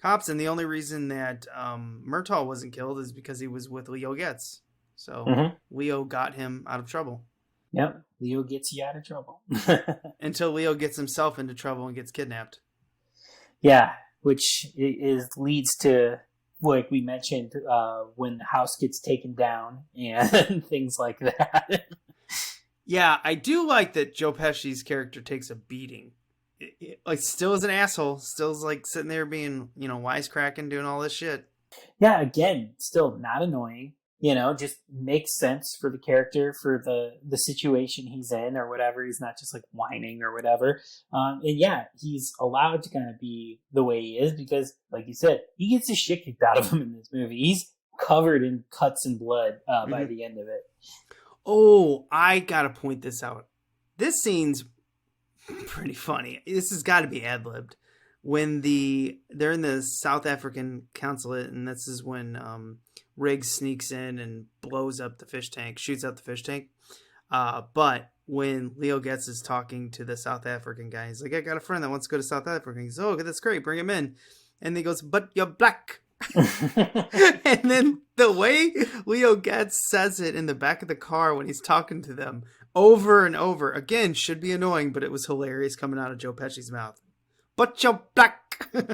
C: cops. And the only reason that Murtaugh wasn't killed is because he was with Leo Getz. So Leo got him out of trouble.
D: Yep. Leo gets you out of trouble.
C: Until Leo gets himself into trouble and gets kidnapped.
D: Yeah, which leads to, like we mentioned, when the house gets taken down and things like that.
C: Yeah, I do like that Joe Pesci's character takes a beating. Like, still is an asshole. Still is like sitting there being, wisecracking, doing all this shit.
D: Yeah, again, still not annoying. just makes sense for the character, for the situation he's in or whatever. He's not just like whining or whatever. And yeah, he's allowed to kind of be the way he is because, like you said, he gets his shit kicked out of him in this movie. He's covered in cuts and blood by the end of it.
C: Oh, I gotta point this out. This scene's pretty funny. This has got to be ad-libbed. When they're in the South African consulate, and this is when Riggs sneaks in and blows up the fish tank, shoots out the fish tank. But when Leo Getz is talking to the South African guy, he's like, I got a friend that wants to go to South Africa. He's, oh, that's great, bring him in. And he goes, but you're black. And then the way Leo Getz says it in the back of the car when he's talking to them over and over, again, should be annoying, but it was hilarious coming out of Joe Pesci's mouth. But you're black.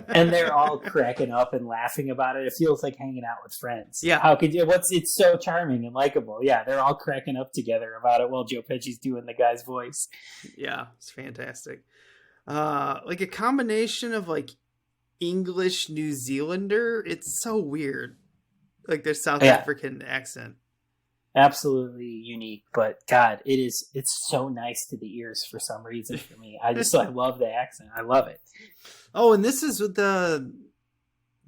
D: And they're all cracking up and laughing about it. It feels like hanging out with friends.
C: Yeah.
D: How could you? It's so charming and likable. Yeah, they're all cracking up together about it while Joe Pesci's doing the guy's voice.
C: Yeah, it's fantastic. Like a combination of like English New Zealander. It's so weird. Like their South African accent.
D: Absolutely unique, but God, it's so nice to the ears for some reason for me. I love the accent. I love it.
C: Oh, and this is the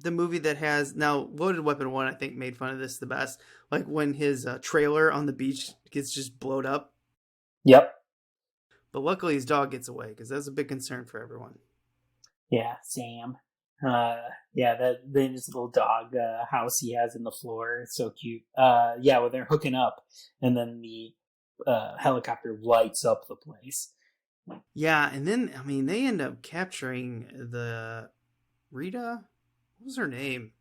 C: movie that has now Loaded Weapon 1, I think, made fun of this the best. Like when his trailer on the beach gets just blowed up.
D: Yep.
C: But luckily his dog gets away because that's a big concern for everyone.
D: Yeah, Sam. This little dog house he has in the floor. It's so cute. When they're hooking up and then the helicopter lights up the place.
C: Yeah, and then, I mean, they end up capturing the Rita? What was her name?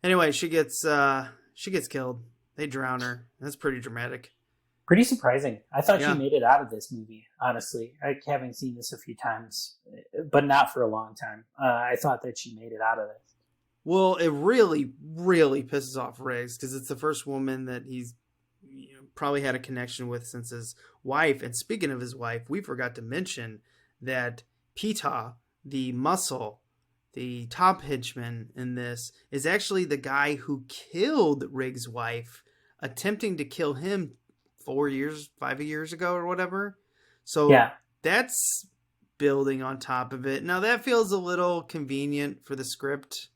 C: Anyway, she gets killed. They drown her. That's pretty dramatic.
D: Pretty surprising. I thought she made it out of this movie, honestly. I haven't seen this a few times, but not for a long time. I thought that she made it out of this.
C: Well, it really, really pisses off Riggs because it's the first woman that he's probably had a connection with since his wife. And speaking of his wife, we forgot to mention that Pieter, the muscle, the top henchman in this, is actually the guy who killed Riggs' wife, attempting to kill him 5 years ago or whatever. So that's building on top of it. Now that feels a little convenient for the script,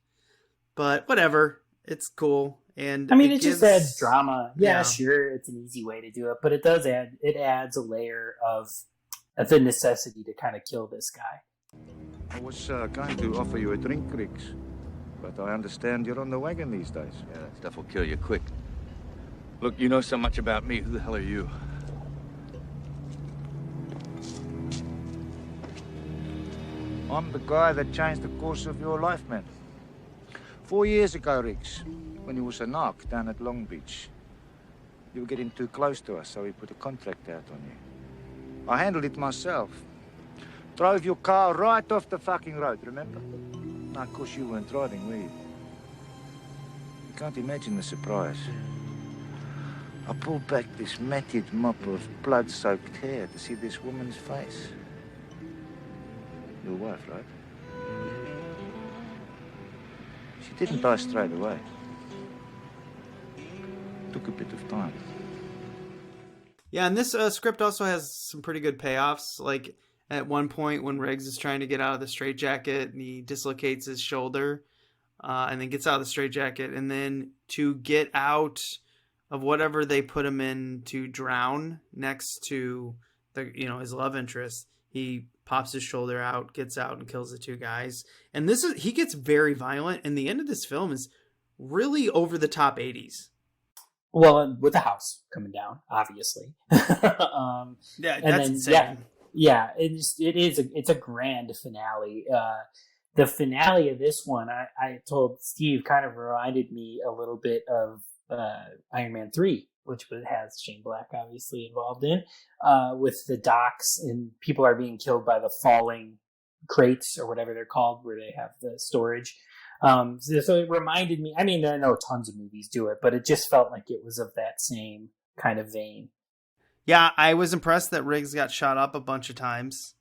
C: but whatever. It's cool. And
D: I mean, it just adds drama. Yeah, sure. It's an easy way to do it, but it adds a layer of the necessity to kind of kill this guy.
L: I was going to offer you a drink, Riggs, but I understand you're on the wagon these days.
H: Yeah, that stuff will kill you quick. Look, you know so much about me. Who the hell are you?
L: I'm the guy that changed the course of your life, man. 4 years ago, Riggs, when you was a narc down at Long Beach, you were getting too close to us, so we put a contract out on you. I handled it myself. Drove your car right off the fucking road, remember? No, of course you weren't driving, were you? You can't imagine the surprise. I pulled back this matted mop of blood-soaked hair to see this woman's face. Your wife, right? She didn't die straight away. Took a bit of time.
C: Yeah, and this script also has some pretty good payoffs. Like at one point when Riggs is trying to get out of the straitjacket and he dislocates his shoulder and then gets out of the straitjacket, and then to get out of whatever they put him in to drown next to his love interest, he pops his shoulder out, gets out, and kills the two guys. And he gets very violent, and the end of this film is really over the top 80s.
D: Well, with the house coming down, obviously.
C: That's insane.
D: It's a grand finale. The finale of this one, I told Steve, kind of reminded me a little bit of Iron Man 3, which has Shane Black obviously involved in, with the docks and people are being killed by the falling crates or whatever they're called, where they have the storage. So it reminded me, I mean, I know tons of movies do it, but it just felt like it was of that same kind of vein.
C: Yeah, I was impressed that Riggs got shot up a bunch of times.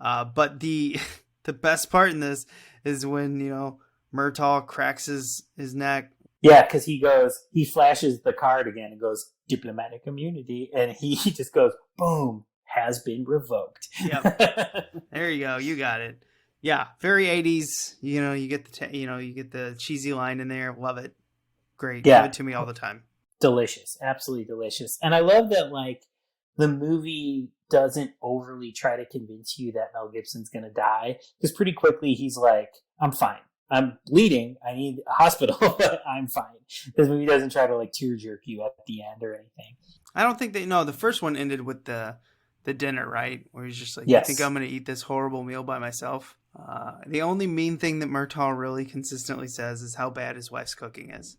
C: But the best part in this is when, Murtaugh cracks his neck.
D: Yeah, because he flashes the card again and goes, diplomatic immunity, and he just goes, boom, has been revoked.
C: Yep. There you go. You got it. Yeah, very 80s. You get the cheesy line in there. Love it. Great.
D: Yeah.
C: Give it to me all the time.
D: Delicious. Absolutely delicious. And I love that, like, the movie doesn't overly try to convince you that Mel Gibson's going to die. Because pretty quickly he's like, I'm fine. I'm bleeding. I need a hospital, but I'm fine. This movie doesn't try to, like, tear jerk you at the end or anything.
C: I don't think the first one ended with the dinner, right? Where he's just like,
D: yes.
C: I think I'm going to eat this horrible meal by myself. The only mean thing that Murtaugh really consistently says is how bad his wife's cooking is.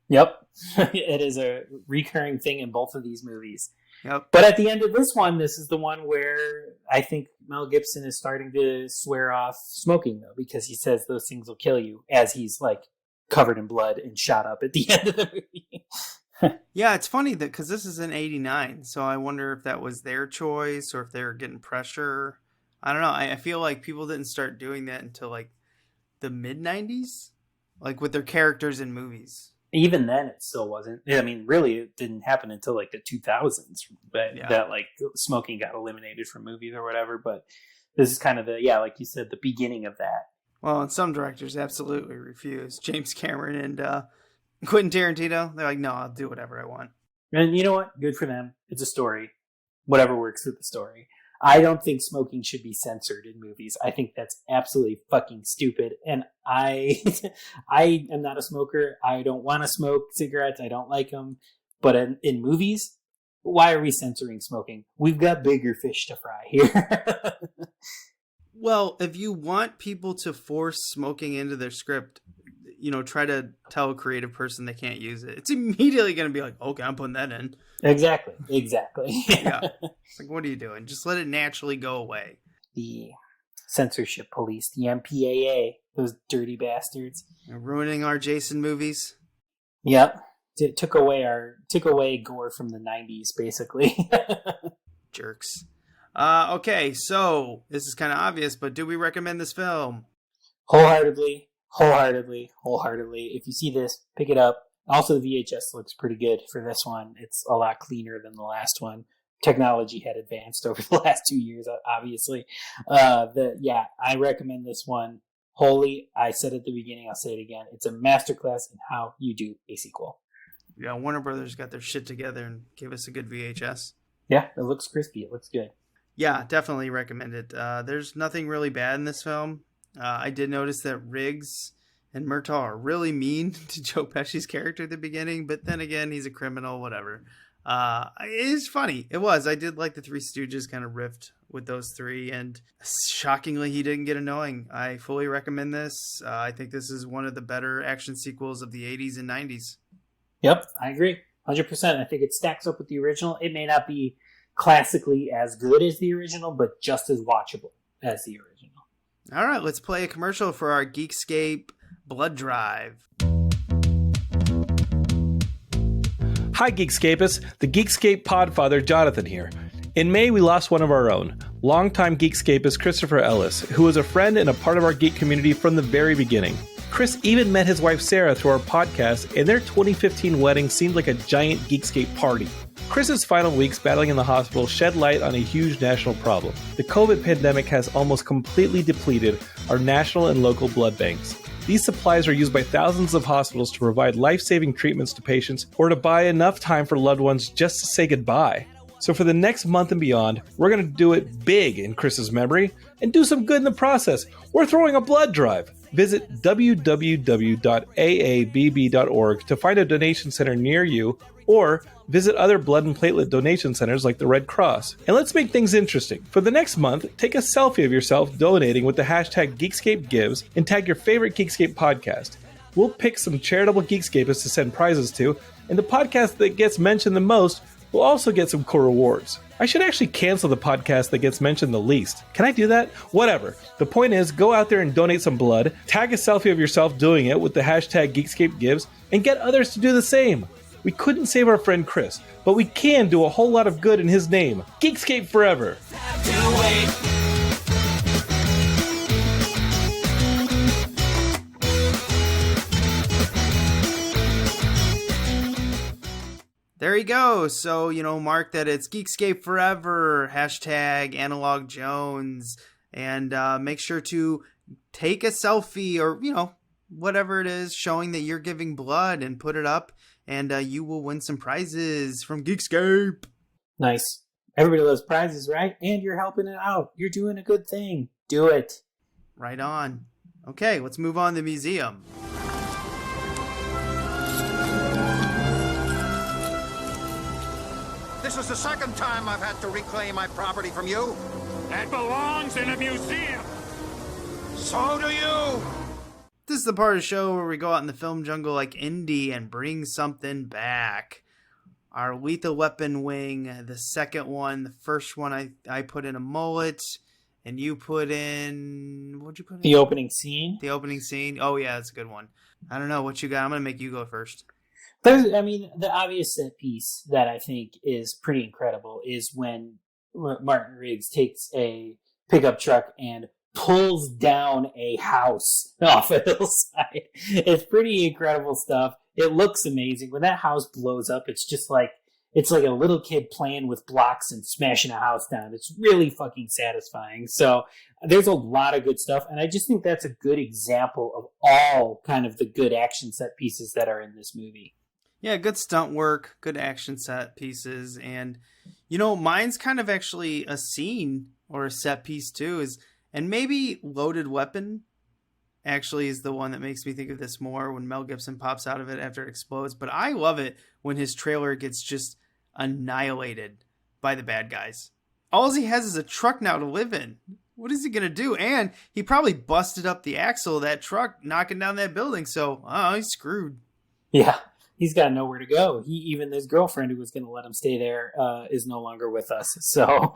D: Yep. It is a recurring thing in both of these movies.
C: Yep.
D: But at the end of this one, this is the one where I think Mel Gibson is starting to swear off smoking, though, because he says those things will kill you as he's, like, covered in blood and shot up at the end of the movie.
C: Yeah, it's funny that because this is in '89, so I wonder if that was their choice or if they were getting pressure. I don't know. I feel like people didn't start doing that until, like, the mid-'90s, like, with their characters in movies.
D: Even then, it still wasn't. I mean, really, it didn't happen until, like, the 2000s that like, smoking got eliminated from movies or whatever. But this is kind of like you said, the beginning of that.
C: Well, and some directors absolutely refuse. James Cameron and Quentin Tarantino, they're like, no, I'll do whatever I want.
D: And you know what? Good for them. It's a story. Whatever works with the story. I don't think smoking should be censored in movies. I think that's absolutely fucking stupid. And I am not a smoker. I don't want to smoke cigarettes. I don't like them. But in movies, why are we censoring smoking? We've got bigger fish to fry here.
C: Well, if you want people to force smoking into their script, try to tell a creative person they can't use it. It's immediately going to be like, okay, I'm putting that in.
D: Exactly.
C: Yeah. It's like, what are you doing? Just let it naturally go away.
D: The censorship police, the MPAA, those dirty bastards.
C: They're ruining our Jason movies.
D: Yep. It took away gore from the 90s, basically.
C: Jerks. Okay, so this is kind of obvious, but do we recommend this film?
D: Wholeheartedly. If you see this, pick it up. Also, the VHS looks pretty good for this one. It's a lot cleaner than the last one. Technology had advanced over the last 2 years, obviously. I recommend this one wholly. I said at the beginning, I'll say it again. It's a masterclass in how you do a sequel.
C: Yeah, Warner Brothers got their shit together and gave us a good VHS.
D: Yeah, it looks crispy. It looks good.
C: Yeah, definitely recommend it. There's nothing really bad in this film. I did notice that Riggs and Murtaugh are really mean to Joe Pesci's character at the beginning, but then again, he's a criminal, whatever. It is funny. It was. I did like the Three Stooges kind of riffed with those three, and shockingly, he didn't get annoying. I fully recommend this. I think this is one of the better action sequels of the 80s and 90s.
D: Yep, I agree. 100%. I think it stacks up with the original. It may not be classically as good as the original, but just as watchable as the original.
C: All right, let's play a commercial for our Geekscape Blood Drive.
M: Hi, Geekscapists. The Geekscape Podfather Jonathan here. In May, we lost one of our own, longtime Geekscapist Christopher Ellis, who was a friend and a part of our geek community from the very beginning. Chris even met his wife Sarah through our podcast, and their 2015 wedding seemed like a giant Geekscape party. Chris's final weeks battling in the hospital shed light on a huge national problem. The COVID pandemic has almost completely depleted our national and local blood banks. These supplies are used by thousands of hospitals to provide life-saving treatments to patients or to buy enough time for loved ones just to say goodbye. So for the next month and beyond, we're going to do it big in Chris's memory and do some good in the process. We're throwing a blood drive. Visit www.aabb.org to find a donation center near you, or visit other blood and platelet donation centers like the Red Cross. And let's make things interesting. For the next month, take a selfie of yourself donating with the hashtag GeekscapeGives and tag your favorite Geekscape podcast. We'll pick some charitable Geekscapists to send prizes to, and the podcast that gets mentioned the most will also get some cool rewards. I should actually cancel the podcast that gets mentioned the least. Can I do that? Whatever. The point is, go out there and donate some blood, tag a selfie of yourself doing it with the hashtag GeekscapeGives, and get others to do the same. We couldn't save our friend Chris, but we can do a whole lot of good in his name. Geekscape forever!
C: there you go. So, mark that it's Geekscape Forever, hashtag Analog Jones, and make sure to take a selfie or, whatever it is, showing that you're giving blood and put it up, and you will win some prizes from Geekscape.
D: Nice. Everybody loves prizes, right? And you're helping it out. You're doing a good thing. Do it.
C: Right on. Okay, let's move on to the museum.
N: This is the second time I've had to reclaim my property from you.
I: That belongs in a museum.
N: So do you.
C: This is the part of the show where we go out in the film jungle like Indy and bring something back. Our Lethal Weapon wing, the second one. The first one I put in a mullet, and you put in... What'd you put in?
D: The opening scene.
C: The opening scene. Oh, yeah, that's a good one. I don't know what you got. I'm going to make you go first.
D: The obvious set piece that I think is pretty incredible is when Martin Riggs takes a pickup truck and pulls down a house off a hillside. It's pretty incredible stuff. It looks amazing. When that house blows up, it's like a little kid playing with blocks and smashing a house down. It's really fucking satisfying. So there's a lot of good stuff, and I just think that's a good example of all kind of the good action set pieces that are in this movie.
C: Yeah, good stunt work, good action set pieces, and mine's kind of actually a scene or a set piece too, and maybe Loaded Weapon actually is the one that makes me think of this more, when Mel Gibson pops out of it after it explodes. But I love it when his trailer gets just annihilated by the bad guys. All he has is a truck now to live in. What is he going to do? And he probably busted up the axle of that truck, knocking down that building. So, he's screwed.
D: Yeah, he's got nowhere to go. Even his girlfriend who was going to let him stay there is no longer with us. So,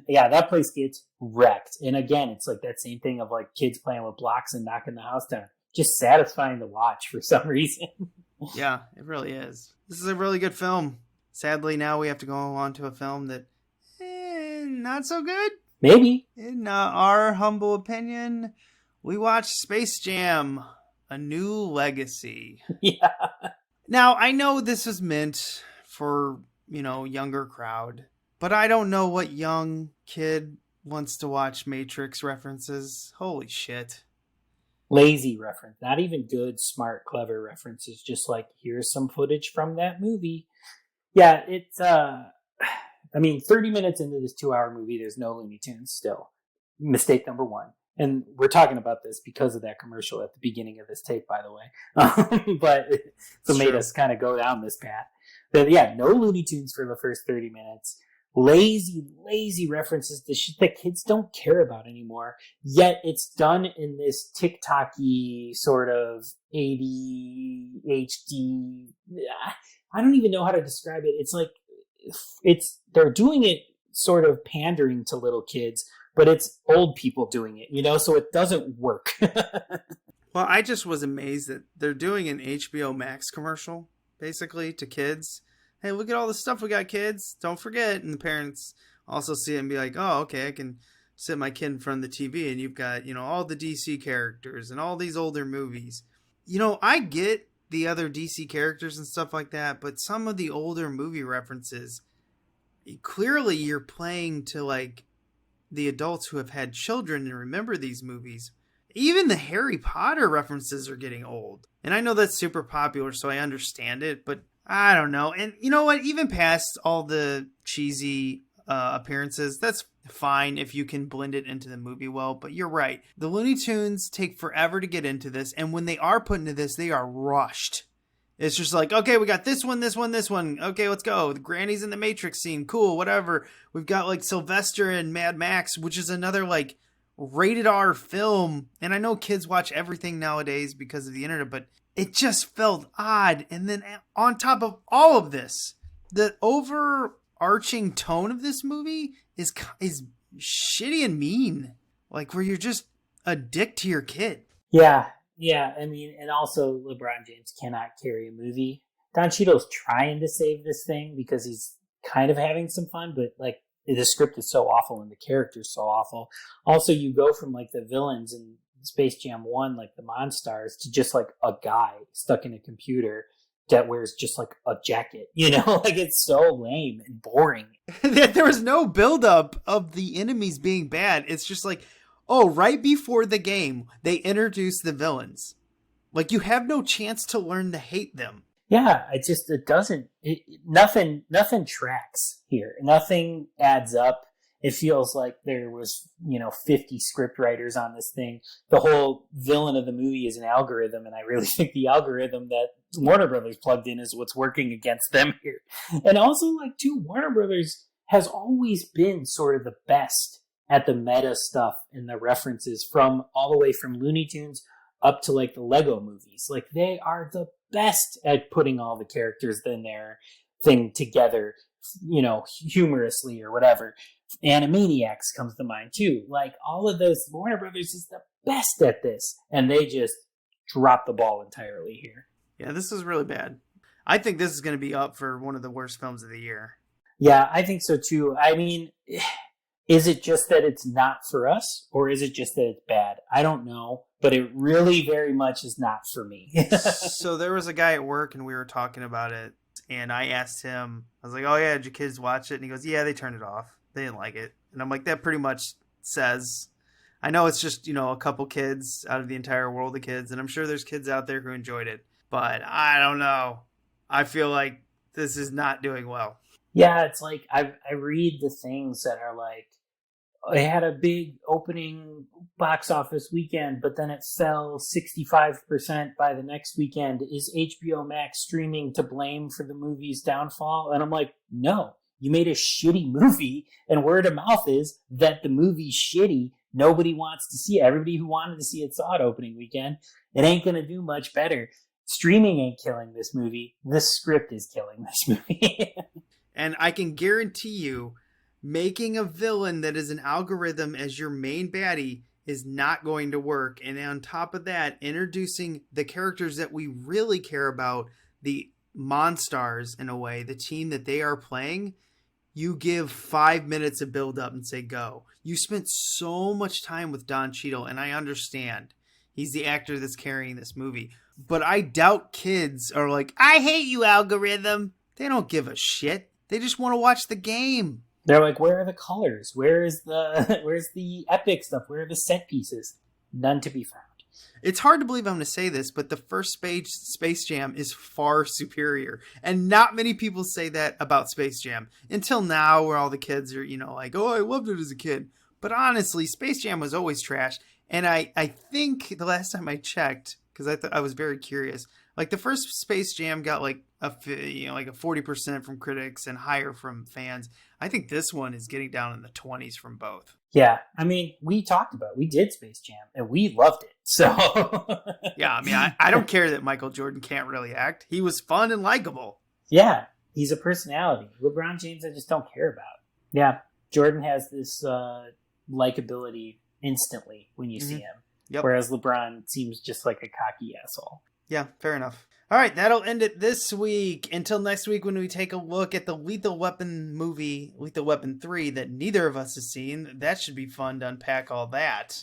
D: yeah, that place gets wrecked. And again, it's like that same thing of like kids playing with blocks and knocking the house down. Just satisfying to watch for some reason.
C: Yeah, it really is. This is a really good film. Sadly, now we have to go on to a film that, not so good.
D: Maybe.
C: In our humble opinion, we watched Space Jam: A New Legacy.
D: Yeah.
C: Now, I know this is meant for, younger crowd, but I don't know what young kid wants to watch Matrix references. Holy shit.
D: Lazy reference. Not even good, smart, clever references. Just like, here's some footage from that movie. Yeah, it's, 30 minutes into this 2-hour movie, there's no Looney Tunes still. Mistake number one. And we're talking about this because of that commercial at the beginning of this tape, by the way. But so made us kind of go down this path. But yeah, no Looney Tunes for the first 30 minutes. Lazy references to shit that kids don't care about anymore. Yet it's done in this TikTok-y sort of ADHD. I don't even know how to describe it. It's like, they're doing it sort of pandering to little kids, but it's old people doing it, so it doesn't work.
C: Well, I just was amazed that they're doing an HBO Max commercial, basically, to kids. Hey, look at all the stuff we got, kids. Don't forget. And the parents also see it and be like, oh, okay, I can sit my kid in front of the TV and you've got, all the DC characters and all these older movies. I get the other DC characters and stuff like that, but some of the older movie references, clearly you're playing to like the adults who have had children and remember these movies. Even the Harry Potter references are getting old. And I know that's super popular, so I understand it, but I don't know. And you know what? Even past all the cheesy appearances, that's fine if you can blend it into the movie well. But you're right. The Looney Tunes take forever to get into this. And when they are put into this, they are rushed. It's just like, okay, we got this one. Okay, let's go. The Granny's in the Matrix scene. Cool, whatever. We've got like Sylvester and Mad Max, which is another like rated R film. And I know kids watch everything nowadays because of the internet, but it just felt odd. And then on top of all of this, the overarching tone of this movie is shitty and mean. Like where you're just a dick to your kid.
D: Yeah. And also LeBron James cannot carry a movie. Don Cheadle's trying to save this thing because he's kind of having some fun, but like the script is so awful and the character's so awful. Also, you go from like the villains in Space Jam 1, like the Monstars, to just like a guy stuck in a computer that wears just like a jacket, you know? Like, it's so lame and boring.
C: There was no buildup of the enemies being bad. It's just like, oh, right before the game, they introduce the villains. Like, you have no chance to learn to hate them.
D: Yeah, nothing tracks here. Nothing adds up. It feels like there was, 50 script writers on this thing. The whole villain of the movie is an algorithm, and I really think the algorithm that Warner Brothers plugged in is what's working against them here. And also, Warner Brothers has always been sort of the best at the meta stuff and the references from all the way from Looney Tunes up to the Lego movies. Like, they are the best at putting all the characters in their thing together, humorously or whatever. Animaniacs comes to mind too. Like, all of those, Warner Brothers is the best at this, and they just drop the ball entirely here.
C: Yeah, this is really bad. I think this is going to be up for one of the worst films of the year.
D: Yeah, I think so too. I mean, is it just that it's not for us, or is it just that it's bad? I don't know, but it really very much is not for me.
C: So there was a guy at work, and we were talking about it, and I asked him, I was like, oh yeah, did your kids watch it? And he goes, yeah, they turned it off. They didn't like it. And I'm like, that pretty much says, I know it's just, a couple kids out of the entire world of kids, and I'm sure there's kids out there who enjoyed it, but I don't know. I feel like this is not doing well.
D: Yeah, it's like, I read the things that are like, it had a big opening box office weekend, but then it fell 65% by the next weekend. Is HBO Max streaming to blame for the movie's downfall? And I'm like, no. You made a shitty movie, and word of mouth is that the movie's shitty. Nobody wants to see it. Everybody who wanted to see it saw it opening weekend. It ain't going to do much better. Streaming ain't killing this movie. This script is killing this movie.
C: And I can guarantee you, making a villain that is an algorithm as your main baddie is not going to work. And on top of that, introducing the characters that we really care about, the Monstars in a way, the team that they are playing, you give 5 minutes of build up and say go. You spent so much time with Don Cheadle, and I understand he's the actor that's carrying this movie, but I doubt kids are like, I hate you, algorithm. They don't give a shit. They just want to watch the game.
D: They're like, where are the colors? Where's the epic stuff? Where are the set pieces? None to be found.
C: It's hard to believe I'm going to say this, but the first Space Jam is far superior. And not many people say that about Space Jam. Until now, where all the kids are, like, oh, I loved it as a kid. But honestly, Space Jam was always trash. And I think the last time I checked, because I was very curious, like the first Space Jam got like a 40% from critics and higher from fans. I think this one is getting down in the 20s from both.
D: Yeah, I mean, we did Space Jam, and we loved it, so...
C: Yeah, I mean, I don't care that Michael Jordan can't really act. He was fun and likable.
D: Yeah, he's a personality. LeBron James, I just don't care about. Yeah, Jordan has this likability instantly when you see him, whereas LeBron seems just like a cocky asshole.
C: Yeah, fair enough. All right, that'll end it this week. Until next week when we take a look at the Lethal Weapon movie, Lethal Weapon 3, that neither of us has seen. That should be fun to unpack all that.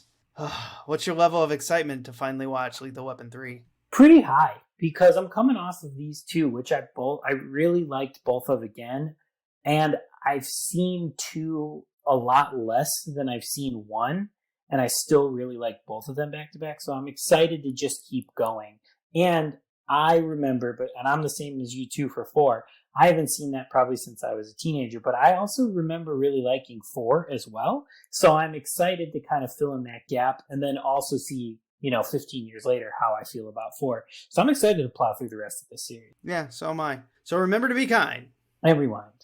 C: What's your level of excitement to finally watch Lethal Weapon 3?
D: Pretty high, because I'm coming off of these two, which I really liked both of again. And I've seen two a lot less than I've seen one. And I still really like both of them back to back. So I'm excited to just keep going. And I remember, and I'm the same as you two for 4. I haven't seen that probably since I was a teenager, but I also remember really liking 4 as well. So I'm excited to kind of fill in that gap and then also see, 15 years later how I feel about 4. So I'm excited to plow through the rest of this series.
C: Yeah, so am I. So remember to be kind.
D: And rewind.